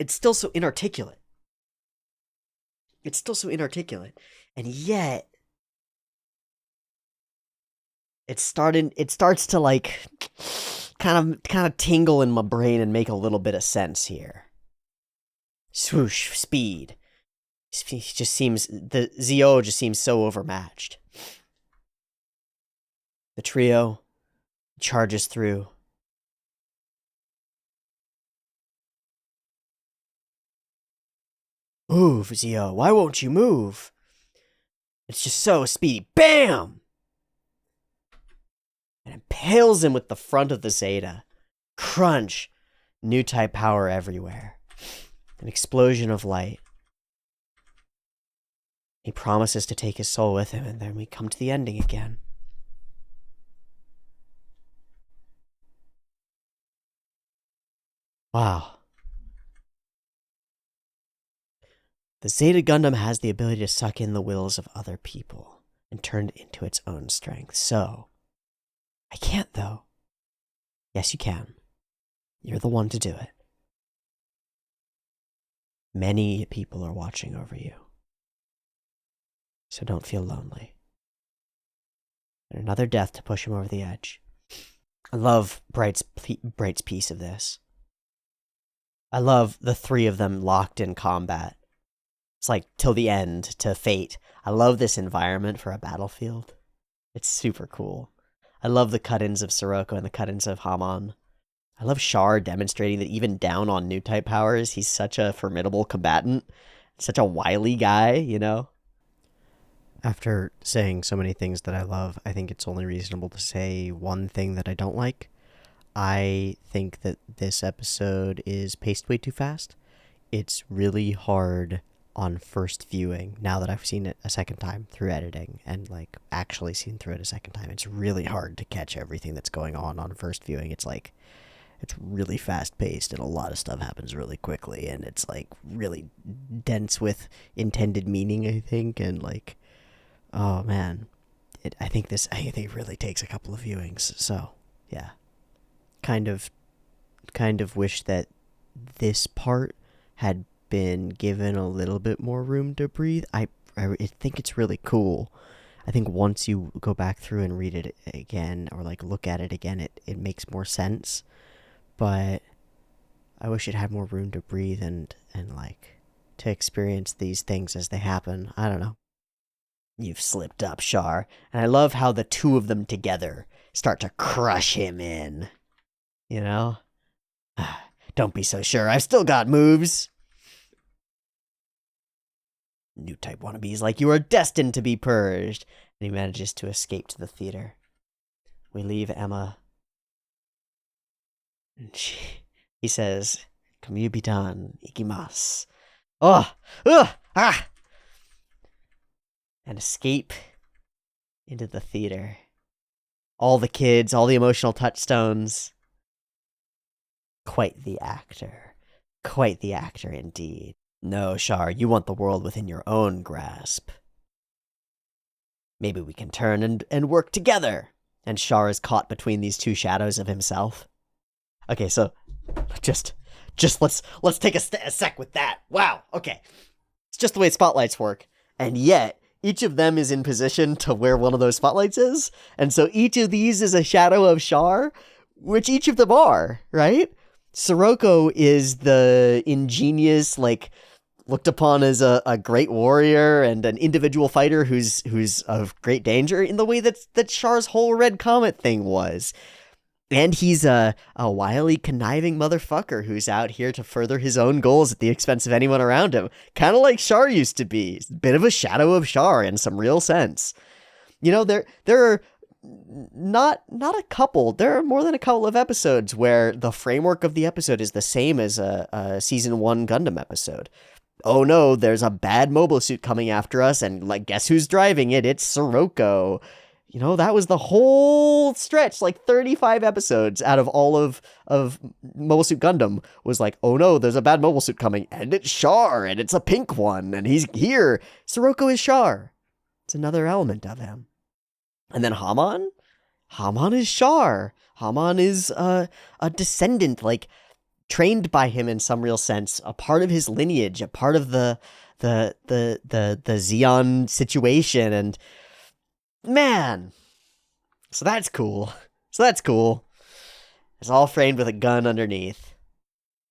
it's still so inarticulate. It's still so inarticulate. And yet it starts to like kind of tingle in my brain and make a little bit of sense here. Swoosh, speed. He just seems, the Zio just seems so overmatched. The trio charges through. Move, Zio. Why won't you move? It's just so speedy. Bam! And impales him with the front of the Zeta. Crunch. New type power everywhere. An explosion of light. He promises to take his soul with him, and then we come to the ending again. Wow. The Zeta Gundam has the ability to suck in the wills of other people and turn it into its own strength. So, I can't, though. Yes, you can. You're the one to do it. Many people are watching over you. So don't feel lonely. And another death to push him over the edge. I love Bright's piece of this. I love the three of them locked in combat. It's like till the end, to fate. I love this environment for a battlefield. It's super cool. I love the cut-ins of Sirocco and the cut-ins of Haman. I love Char demonstrating that even down on new type powers, he's such a formidable combatant. Such a wily guy, you know? After saying so many things that I love, I think it's only reasonable to say one thing that I don't like. I think that this episode is paced way too fast. It's really hard on first viewing, now that I've seen it a second time through editing and like actually seen through it a second time. It's really hard to catch everything that's going on first viewing. It's like, it's really fast paced and a lot of stuff happens really quickly, and it's like really dense with intended meaning, I think, and like, oh man, I think it really takes a couple of viewings. So yeah, kind of wish that this part had been given a little bit more room to breathe. I think it's really cool. I think once you go back through and read it again, or like look at it again, it makes more sense. But I wish it had more room to breathe and like to experience these things as they happen. I don't know. You've slipped up, Char. And I love how the two of them together start to crush him in. You know? Don't be so sure. I've still got moves. New type wannabes like you are destined to be purged. And he manages to escape to the theater. We leave Emma. And he says, Kamille Bidan, Ikimasu. Oh! Ugh! Ah! And escape into the theater. All the kids, all the emotional touchstones. Quite the actor. Quite the actor indeed. No, Char, you want the world within your own grasp. Maybe we can turn and work together. And Char is caught between these two shadows of himself. Okay, so just let's take a sec with that. Wow, okay. It's just the way spotlights work. And yet, each of them is in position to where one of those spotlights is. And so each of these is a shadow of Char, which each of them are, right? Sirocco is the ingenious, like, looked upon as a great warrior and an individual fighter who's of great danger in the way that Char's whole Red Comet thing was. And he's a wily, conniving motherfucker who's out here to further his own goals at the expense of anyone around him. Kind of like Char used to be. He's a bit of a shadow of Char in some real sense. You know, there are not a couple. There are more than a couple of episodes where the framework of the episode is the same as a season 1 Gundam episode. Oh no, there's a bad mobile suit coming after us, and like, guess who's driving it? It's Sirocco. You know, that was the whole stretch, like 35 episodes out of all of Mobile Suit Gundam was like, oh no, there's a bad mobile suit coming, and it's Char, and it's a pink one, and he's here. Sirocco is Char. It's another element of him. And then Haman? Haman is Char. Haman is a descendant, like, trained by him in some real sense, a part of his lineage, a part of the Zeon situation, and man, so that's cool. It's all framed with a gun underneath.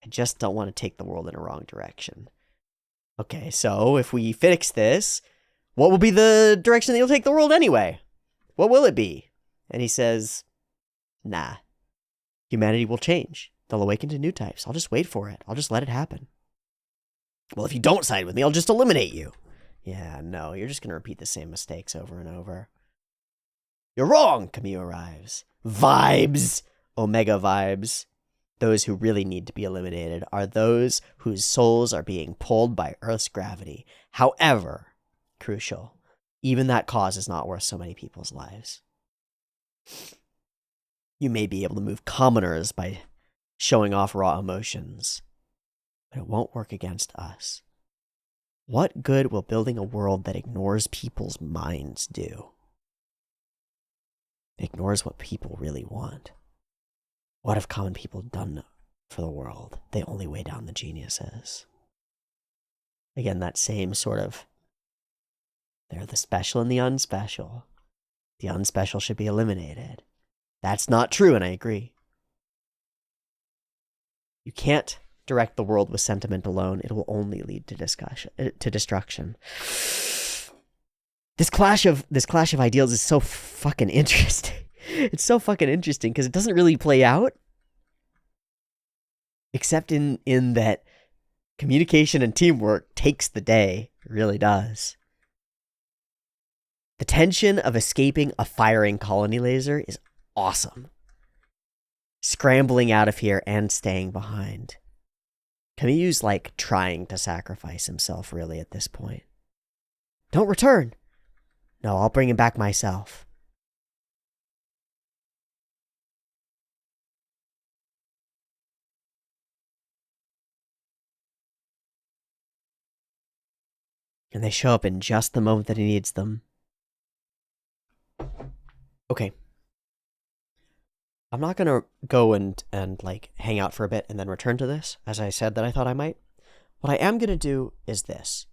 I just don't want to take the world in a wrong direction. Okay, so if we fix this, what will be the direction that you'll take the world anyway? What will it be? And he says, nah. Humanity will change. They'll awaken to new types. I'll just wait for it. I'll just let it happen. Well, if you don't side with me, I'll just eliminate you. Yeah, no, you're just going to repeat the same mistakes over and over. You're wrong, Kamille arrives. Vibes! Omega vibes. Those who really need to be eliminated are those whose souls are being pulled by Earth's gravity. However, crucial, even that cause is not worth so many people's lives. You may be able to move commoners by showing off raw emotions, but it won't work against us. What good will building a world that ignores people's minds do? It ignores what people really want. What have common people done for the world? They only weigh down the geniuses. Again, that same sort of, they're the special and the unspecial. The unspecial should be eliminated. That's not true, and I agree. You can't direct the world with sentiment alone. It will only lead to destruction. This clash of ideals is so fucking interesting. It's so fucking interesting because it doesn't really play out, except in that communication and teamwork takes the day. It really does. The tension of escaping a firing colony laser is awesome. Scrambling out of here and staying behind. Kamille's like trying to sacrifice himself really at this point. Don't return. No, I'll bring him back myself. And they show up in just the moment that he needs them. Okay. I'm not going to go and like hang out for a bit and then return to this, as I said that I thought I might. What I am going to do is this.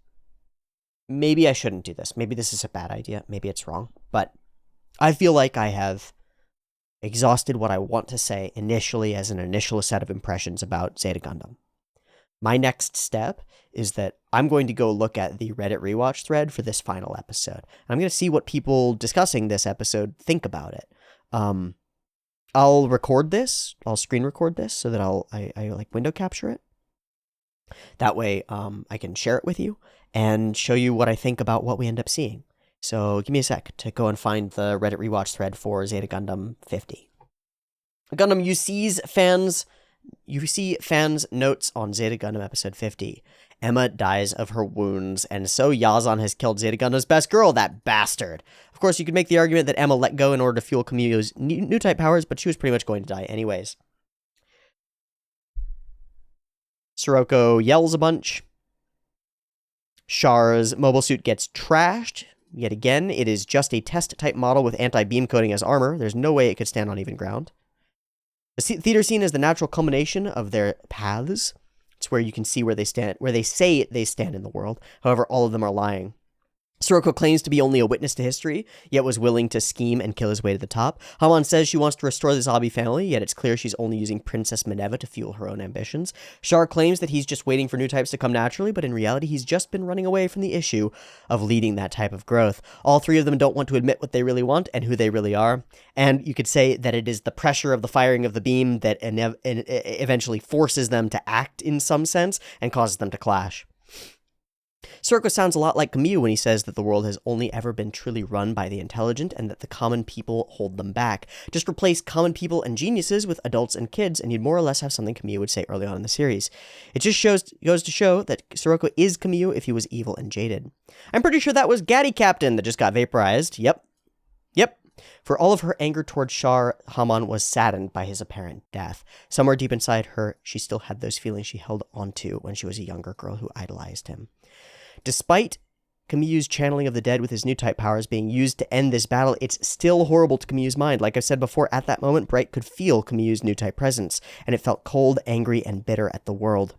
Maybe I shouldn't do this. Maybe this is a bad idea. Maybe it's wrong. But I feel like I have exhausted what I want to say initially as an initial set of impressions about Zeta Gundam. My next step is that I'm going to go look at the Reddit rewatch thread for this final episode. I'm going to see what people discussing this episode think about it. I'll record this. I'll screen record this so that I like window capture it. That way I can share it with you and show you what I think about what we end up seeing. So give me a sec to go and find the Reddit rewatch thread for Zeta Gundam 50. Gundam, you see fans' notes on Zeta Gundam episode 50. Emma dies of her wounds, and so Yazan has killed Zeta Gundam's best girl, that bastard. Of course, you could make the argument that Emma let go in order to fuel Camille's new type powers, but she was pretty much going to die anyways. Sirocco yells a bunch. Char's mobile suit gets trashed. Yet again, it is just a test-type model with anti-beam coating as armor. There's no way it could stand on even ground. The theater scene is the natural culmination of their paths. It's where you can see where they stand, where they say they stand in the world. However, all of them are lying. Soroko claims to be only a witness to history, yet was willing to scheme and kill his way to the top. Hamon says she wants to restore the Zabi family, yet it's clear she's only using Princess Mineva to fuel her own ambitions. Char claims that he's just waiting for new types to come naturally, but in reality he's just been running away from the issue of leading that type of growth. All three of them don't want to admit what they really want and who they really are, and you could say that it is the pressure of the firing of the beam that eventually forces them to act in some sense and causes them to clash. Soroko sounds a lot like Kamille when he says that the world has only ever been truly run by the intelligent and that the common people hold them back. Just replace common people and geniuses with adults and kids, and you'd more or less have something Kamille would say early on in the series. It just goes to show that Soroko is Kamille if he was evil and jaded. I'm pretty sure that was Gaddy Captain that just got vaporized. Yep. For all of her anger towards Char, Hamon was saddened by his apparent death. Somewhere deep inside her, she still had those feelings she held onto when she was a younger girl who idolized him. Despite Kamille's channeling of the dead with his new type powers being used to end this battle, it's still horrible to Kamille's mind. Like I said before, at that moment, Bright could feel Kamille's new type presence, and it felt cold, angry, and bitter at the world.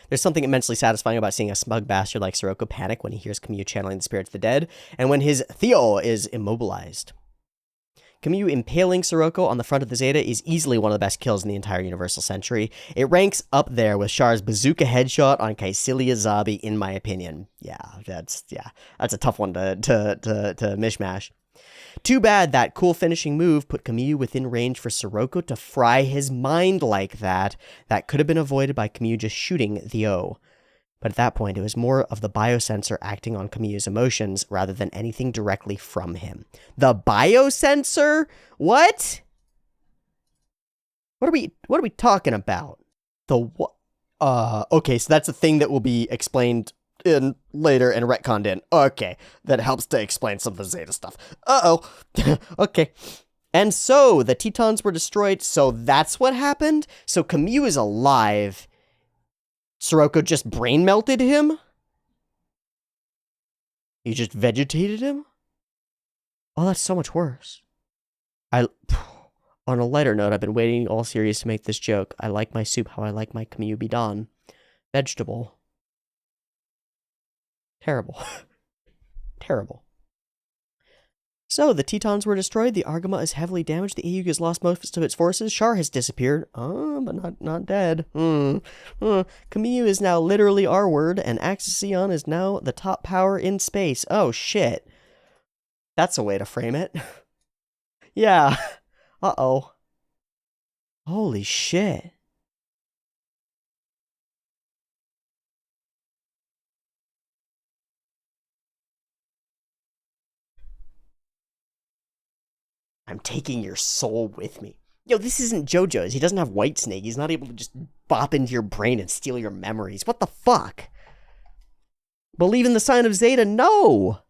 There's something immensely satisfying about seeing a smug bastard like Soroko panic when he hears Kamille channeling the spirits of the dead, and when his Theo is immobilized. Kamille impaling Soroko on the front of the Zeta is easily one of the best kills in the entire Universal Century. It ranks up there with Char's bazooka headshot on Kaicilia Zabi, in my opinion. That's a tough one to mishmash. Too bad that cool finishing move put Kamille within range for Soroko to fry his mind like that. That could have been avoided by Kamille just shooting Theo. But at that point, it was more of the biosensor acting on Camille's emotions rather than anything directly from him. The biosensor? What? What are we talking about? The what? Okay, so that's a thing that will be explained in later and retconned in. Okay, that helps to explain some of the Zeta stuff. Okay. And so, the Tetons were destroyed, so that's what happened? So Kamille is alive. Soroko just brain melted him? You just vegetated him? Oh, that's so much worse. On a lighter note, I've been waiting all series to make this joke. I like my soup how I like my Kamille Bidan. Vegetable. Terrible. Terrible. So, the Tetons were destroyed, the Argama is heavily damaged, the Ayuga has lost most of its forces, Char has disappeared, but not dead. Kamille is now literally R-word, and Axion is now the top power in space. Oh, shit. That's a way to frame it. Yeah. Uh-oh. Holy shit. I'm taking your soul with me. Yo, this isn't JoJo's. He doesn't have White Snake. He's not able to just bop into your brain and steal your memories. What the fuck? Believe in the sign of Zeta? No!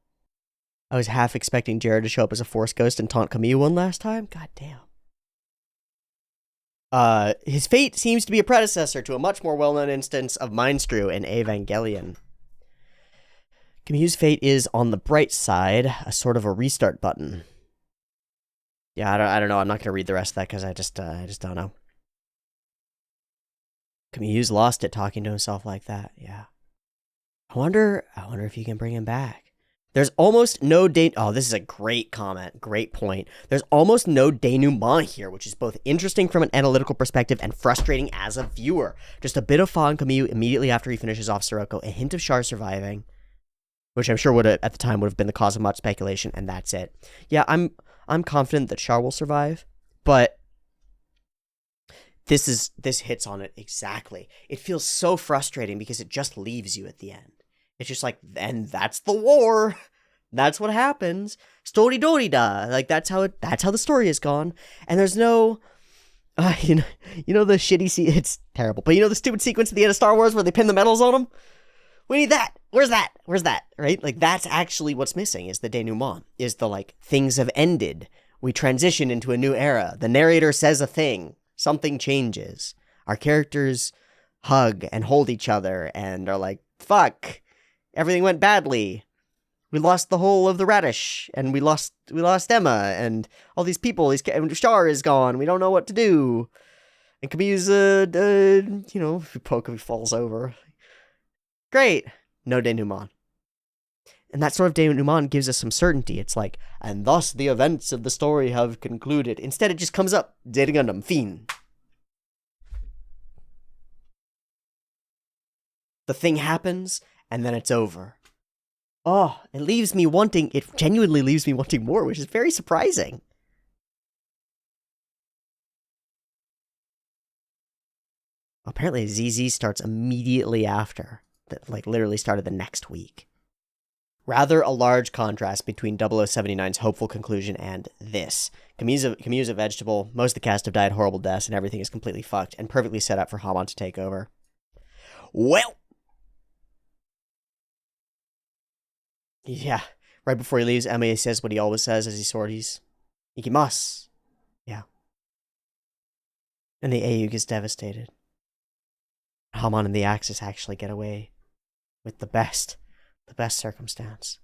I was half expecting Jared to show up as a Force Ghost and taunt Kamille one last time. God damn. His fate seems to be a predecessor to a much more well-known instance of Mind Screw in Evangelion. Kamille's fate is, on the bright side, a sort of a restart button. Yeah, I don't know. I'm not going to read the rest of that because I just don't know. Kamille's lost it talking to himself like that. Yeah. I wonder if you can bring him back. There's almost no oh, this is a great comment. Great point. There's almost no denouement here, which is both interesting from an analytical perspective and frustrating as a viewer. Just a bit of Fa and Kamille immediately after he finishes off Soroko, a hint of Char surviving, which I'm sure would have, at the time would have been the cause of much speculation, and that's it. Yeah, I'm confident that Char will survive, but this hits on it exactly. It feels so frustrating because it just leaves you at the end. It's just like, and that's the war. That's what happens. Story dori da. Like that's how the story is gone. And there's no, you know the shitty it's terrible. But you know the stupid sequence at the end of Star Wars where they pin the medals on them. We need that. Where's that? Right? Like that's actually what's missing is the denouement. Is the like things have ended. We transition into a new era. The narrator says a thing. Something changes. Our characters hug and hold each other and are like, fuck. Everything went badly. We lost the whole of the radish, and we lost Emma, and all these people. Char is gone. We don't know what to do. And Camille's, Poke falls over. Great. No denouement. And that sort of denouement gives us some certainty. It's like, and thus the events of the story have concluded. Instead, it just comes up, Zeta Gundam, Fiend. The thing happens, and then it's over. Oh, it genuinely leaves me wanting more, which is very surprising. Apparently, ZZ starts immediately after. That, like, literally started the next week. Rather a large contrast between 0079's hopeful conclusion and this. Kamille's a vegetable, most of the cast have died horrible deaths, and everything is completely fucked, and perfectly set up for Hamon to take over. Well! Yeah, right before he leaves, Emi says what he always says as he sorties. Ikimasu. Yeah. And the Aug is devastated. Hamon and the Axis actually get away with the best circumstance.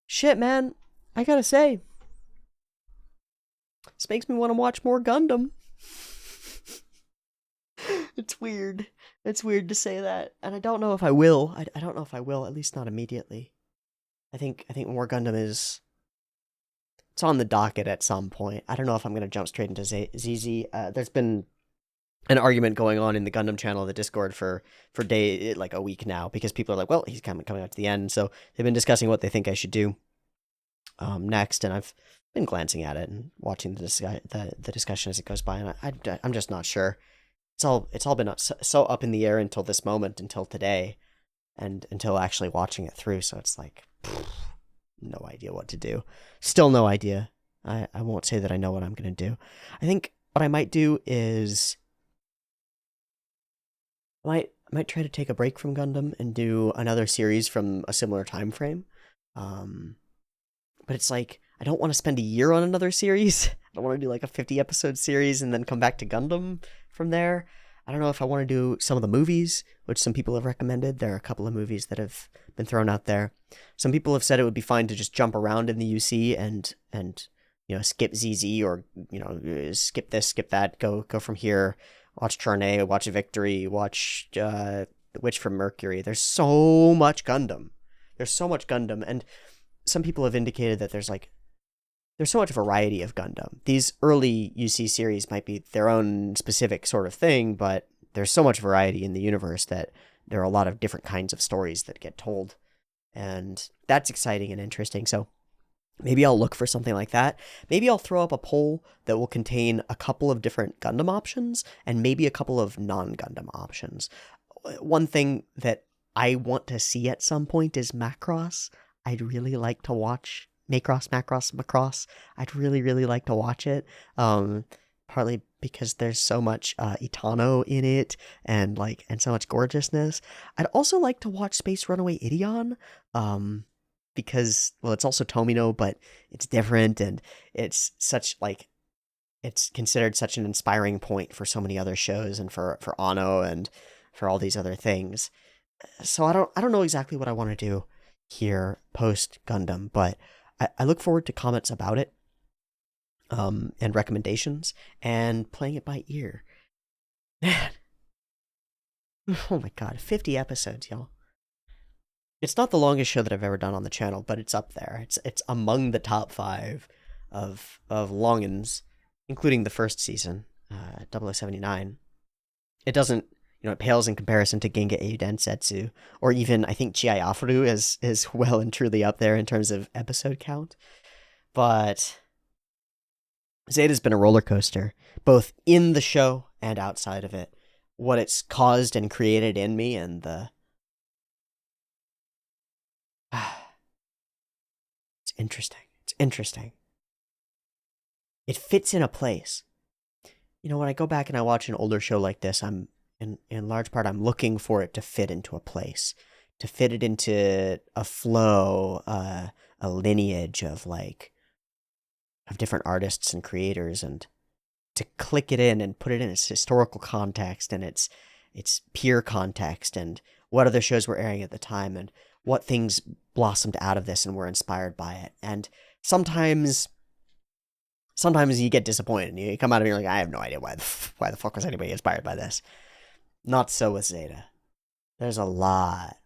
Shit, man. I gotta say, this makes me want to watch more Gundam. It's weird. It's weird to say that, and I don't know if I will. I don't know if I will, at least not immediately. I think more Gundam is... It's on the docket at some point. I don't know if I'm going to jump straight into ZZ. There's been an argument going on in the Gundam channel, the Discord, for like a week now, because people are like, well, he's coming out to the end, so they've been discussing what they think I should do next, and I've been glancing at it and watching the discussion as it goes by, and I'm just not sure. It's all been so up in the air until this moment, until today, and until actually watching it through, so it's like, no idea what to do. Still no idea. I won't say that I know what I'm going to do. I think what I might do is... I might try to take a break from Gundam and do another series from a similar time frame. But it's like, I don't want to spend a year on another series. I don't want to do like a 50-episode series and then come back to Gundam from there. I don't know if I want to do some of the movies, which some people have recommended. There are a couple of movies that have been thrown out there. Some people have said it would be fine to just jump around in the UC and skip ZZ, or skip this, skip that, go from here, watch Charney, watch Victory, watch Witch from Mercury. There's so much Gundam. And some people have indicated that there's so much variety of Gundam. These early UC series might be their own specific sort of thing, but there's so much variety in the universe that there are a lot of different kinds of stories that get told. And that's exciting and interesting. So maybe I'll look for something like that. Maybe I'll throw up a poll that will contain a couple of different Gundam options and maybe a couple of non-Gundam options. One thing that I want to see at some point is Macross. I'd really like to watch Macross. I'd really, really like to watch it. Partly because there's so much Itano in it and so much gorgeousness. I'd also like to watch Space Runaway Ideon. Because, well, it's also Tomino, but it's different, and it's it's considered such an inspiring point for so many other shows, and for Anno, and for all these other things. So I don't know exactly what I want to do here post Gundam, but I look forward to comments about it, and recommendations, and playing it by ear. Man. Oh my god, 50 episodes, y'all. It's not the longest show that I've ever done on the channel, but it's up there. It's among the top 5 of longins, including the first season, 0079. It doesn't, it pales in comparison to Genga Eiyu Densetsu, or even, I think, Chie Afaru is well and truly up there in terms of episode count. But Zeta's been a roller coaster, both in the show and outside of it. What it's caused and created in me, and the... It's interesting. It fits in a place. When I go back and I watch an older show like this, I'm in large part, I'm looking for it to fit into a place, to fit it into a flow, a lineage of different artists and creators, and to click it in and put it in its historical context and its peer context, and what other shows were airing at the time, and what things blossomed out of this and were inspired by it. And sometimes you get disappointed and you come out of here like, I have no idea why the fuck was anybody inspired by this. Not so with Zeta. There's a lot.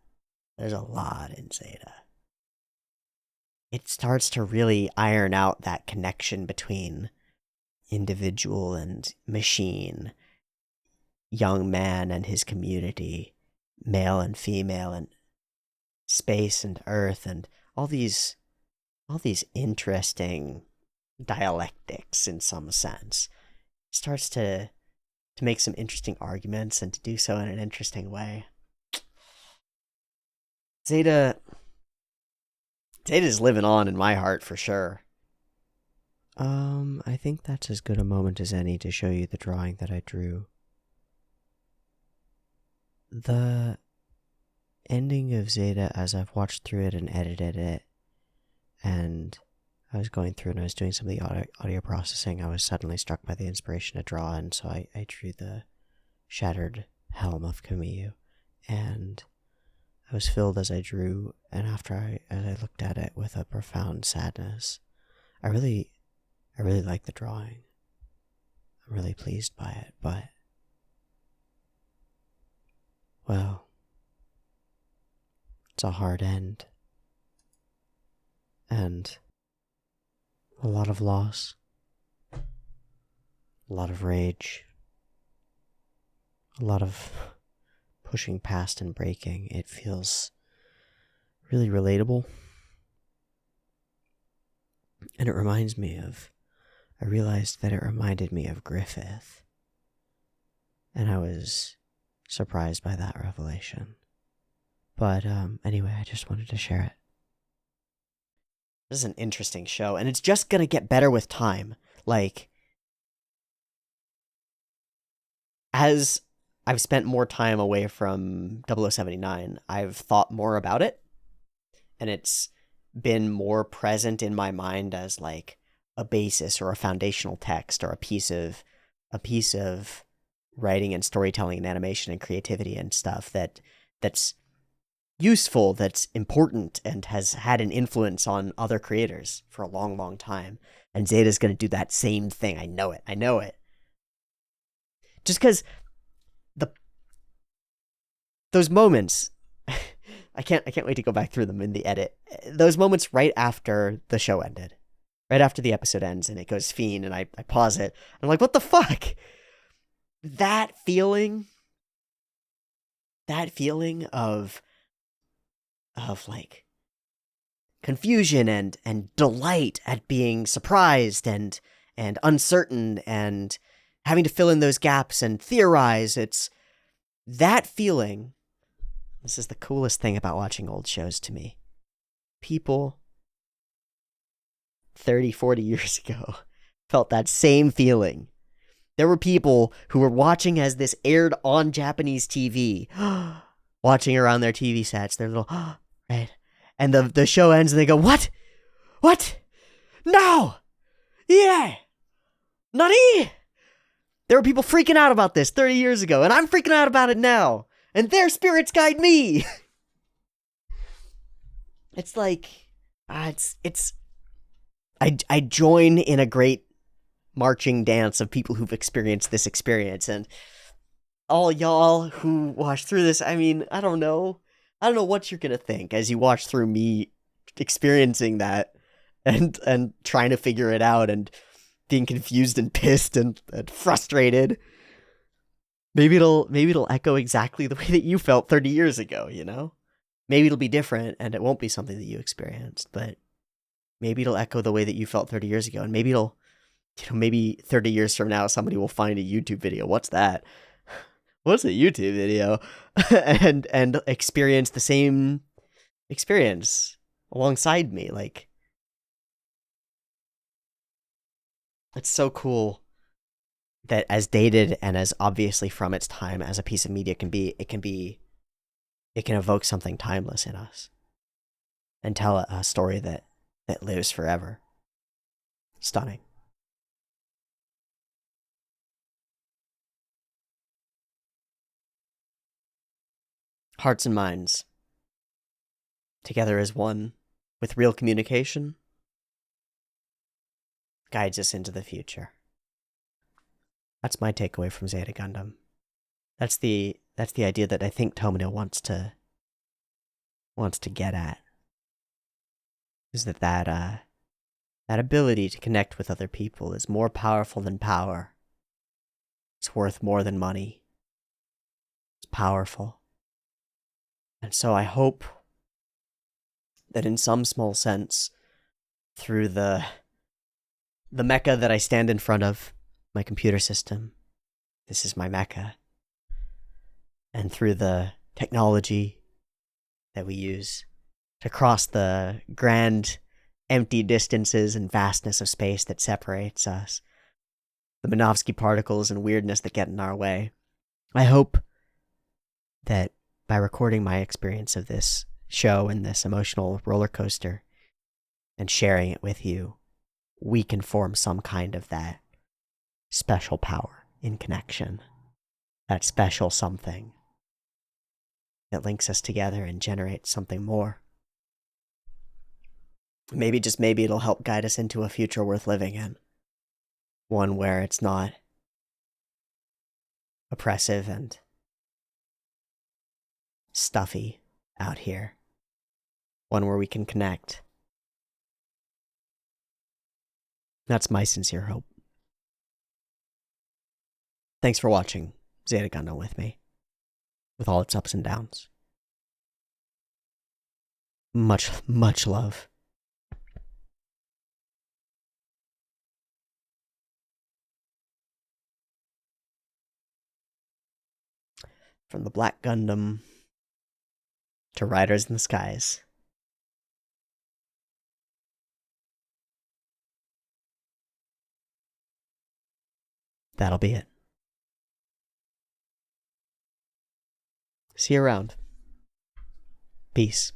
There's a lot in Zeta. It starts to really iron out that connection between individual and machine, young man and his community, male and female, and space and earth, and all these interesting dialectics in some sense. It starts to make some interesting arguments and to do so in an interesting way. Zeta's living on in my heart for sure. I think that's as good a moment as any to show you the drawing that I drew. The ending of Zeta, as I've watched through it and edited it, and I was going through and I was doing some of the audio processing, I was suddenly struck by the inspiration to draw, and so I drew the shattered helm of Kamille, and I was filled as I drew, and after as I looked at it with a profound sadness. I really like the drawing. I'm really pleased by it, but, well, it's a hard end. And a lot of loss, a lot of rage, a lot of pushing past and breaking. It feels really relatable. And it reminds me of, I realized that it reminded me of Griffith. And I was surprised by that revelation. But anyway, I just wanted to share it. This is an interesting show, and it's just gonna get better with time. Like, as I've spent more time away from 0079, I've thought more about it, and it's been more present in my mind as like a basis or a foundational text or a piece of writing and storytelling and animation and creativity and stuff that's useful, that's important, and has had an influence on other creators for a long, long time. And Zeta's going to do that same thing. I know it. Just because those moments, I can't wait to go back through them in the edit. Those moments right after the show ended, right after the episode ends and it goes fiend, and I pause it. I'm like, what the fuck? That feeling of like confusion and delight at being surprised and uncertain and having to fill in those gaps and theorize. It's that feeling. This is the coolest thing about watching old shows to me. People 30, 40 years ago felt that same feeling. There were people who were watching as this aired on Japanese TV, watching around their TV sets, their little, right? And the show ends and they go, what? What? No! Yeah! Nani? There were people freaking out about this 30 years ago, and I'm freaking out about it now. And their spirits guide me. It's like, I join in a great marching dance of people who've experienced this experience, and all y'all who watch through this, I mean, I don't know what you're gonna think as you watch through me experiencing that and trying to figure it out and being confused and pissed and frustrated. Maybe it'll echo exactly the way that you felt 30 years ago, you know? Maybe it'll be different and it won't be something that you experienced, but maybe it'll echo the way that you felt 30 years ago, and maybe it'll, maybe 30 years from now somebody will find a YouTube video. What's that? What's a YouTube video? and experience the same experience alongside me. Like, it's so cool that as dated and as obviously from its time as a piece of media can be, it can evoke something timeless in us and tell a story that lives forever. Stunning. Hearts and minds together as one, with real communication, guides us into the future. That's my takeaway from Zeta Gundam. That's the idea that I think Tomino wants to get at. Is that ability to connect with other people is more powerful than power. It's worth more than money. It's powerful. And so I hope that in some small sense, through the mecha that I stand in front of, my computer system, this is my mecha, and through the technology that we use to cross the grand empty distances and vastness of space that separates us, the Minovsky particles and weirdness that get in our way, I hope that by recording my experience of this show and this emotional roller coaster and sharing it with you, we can form some kind of that special power in connection, that special something that links us together and generates something more. Maybe, just maybe, it'll help guide us into a future worth living in. One where it's not oppressive and stuffy out here. One where we can connect. That's my sincere hope. Thanks for watching Zeta Gundam with me, with all its ups and downs. Much, much love. From the Black Gundam to Riders in the Skies. That'll be it. See you around. Peace.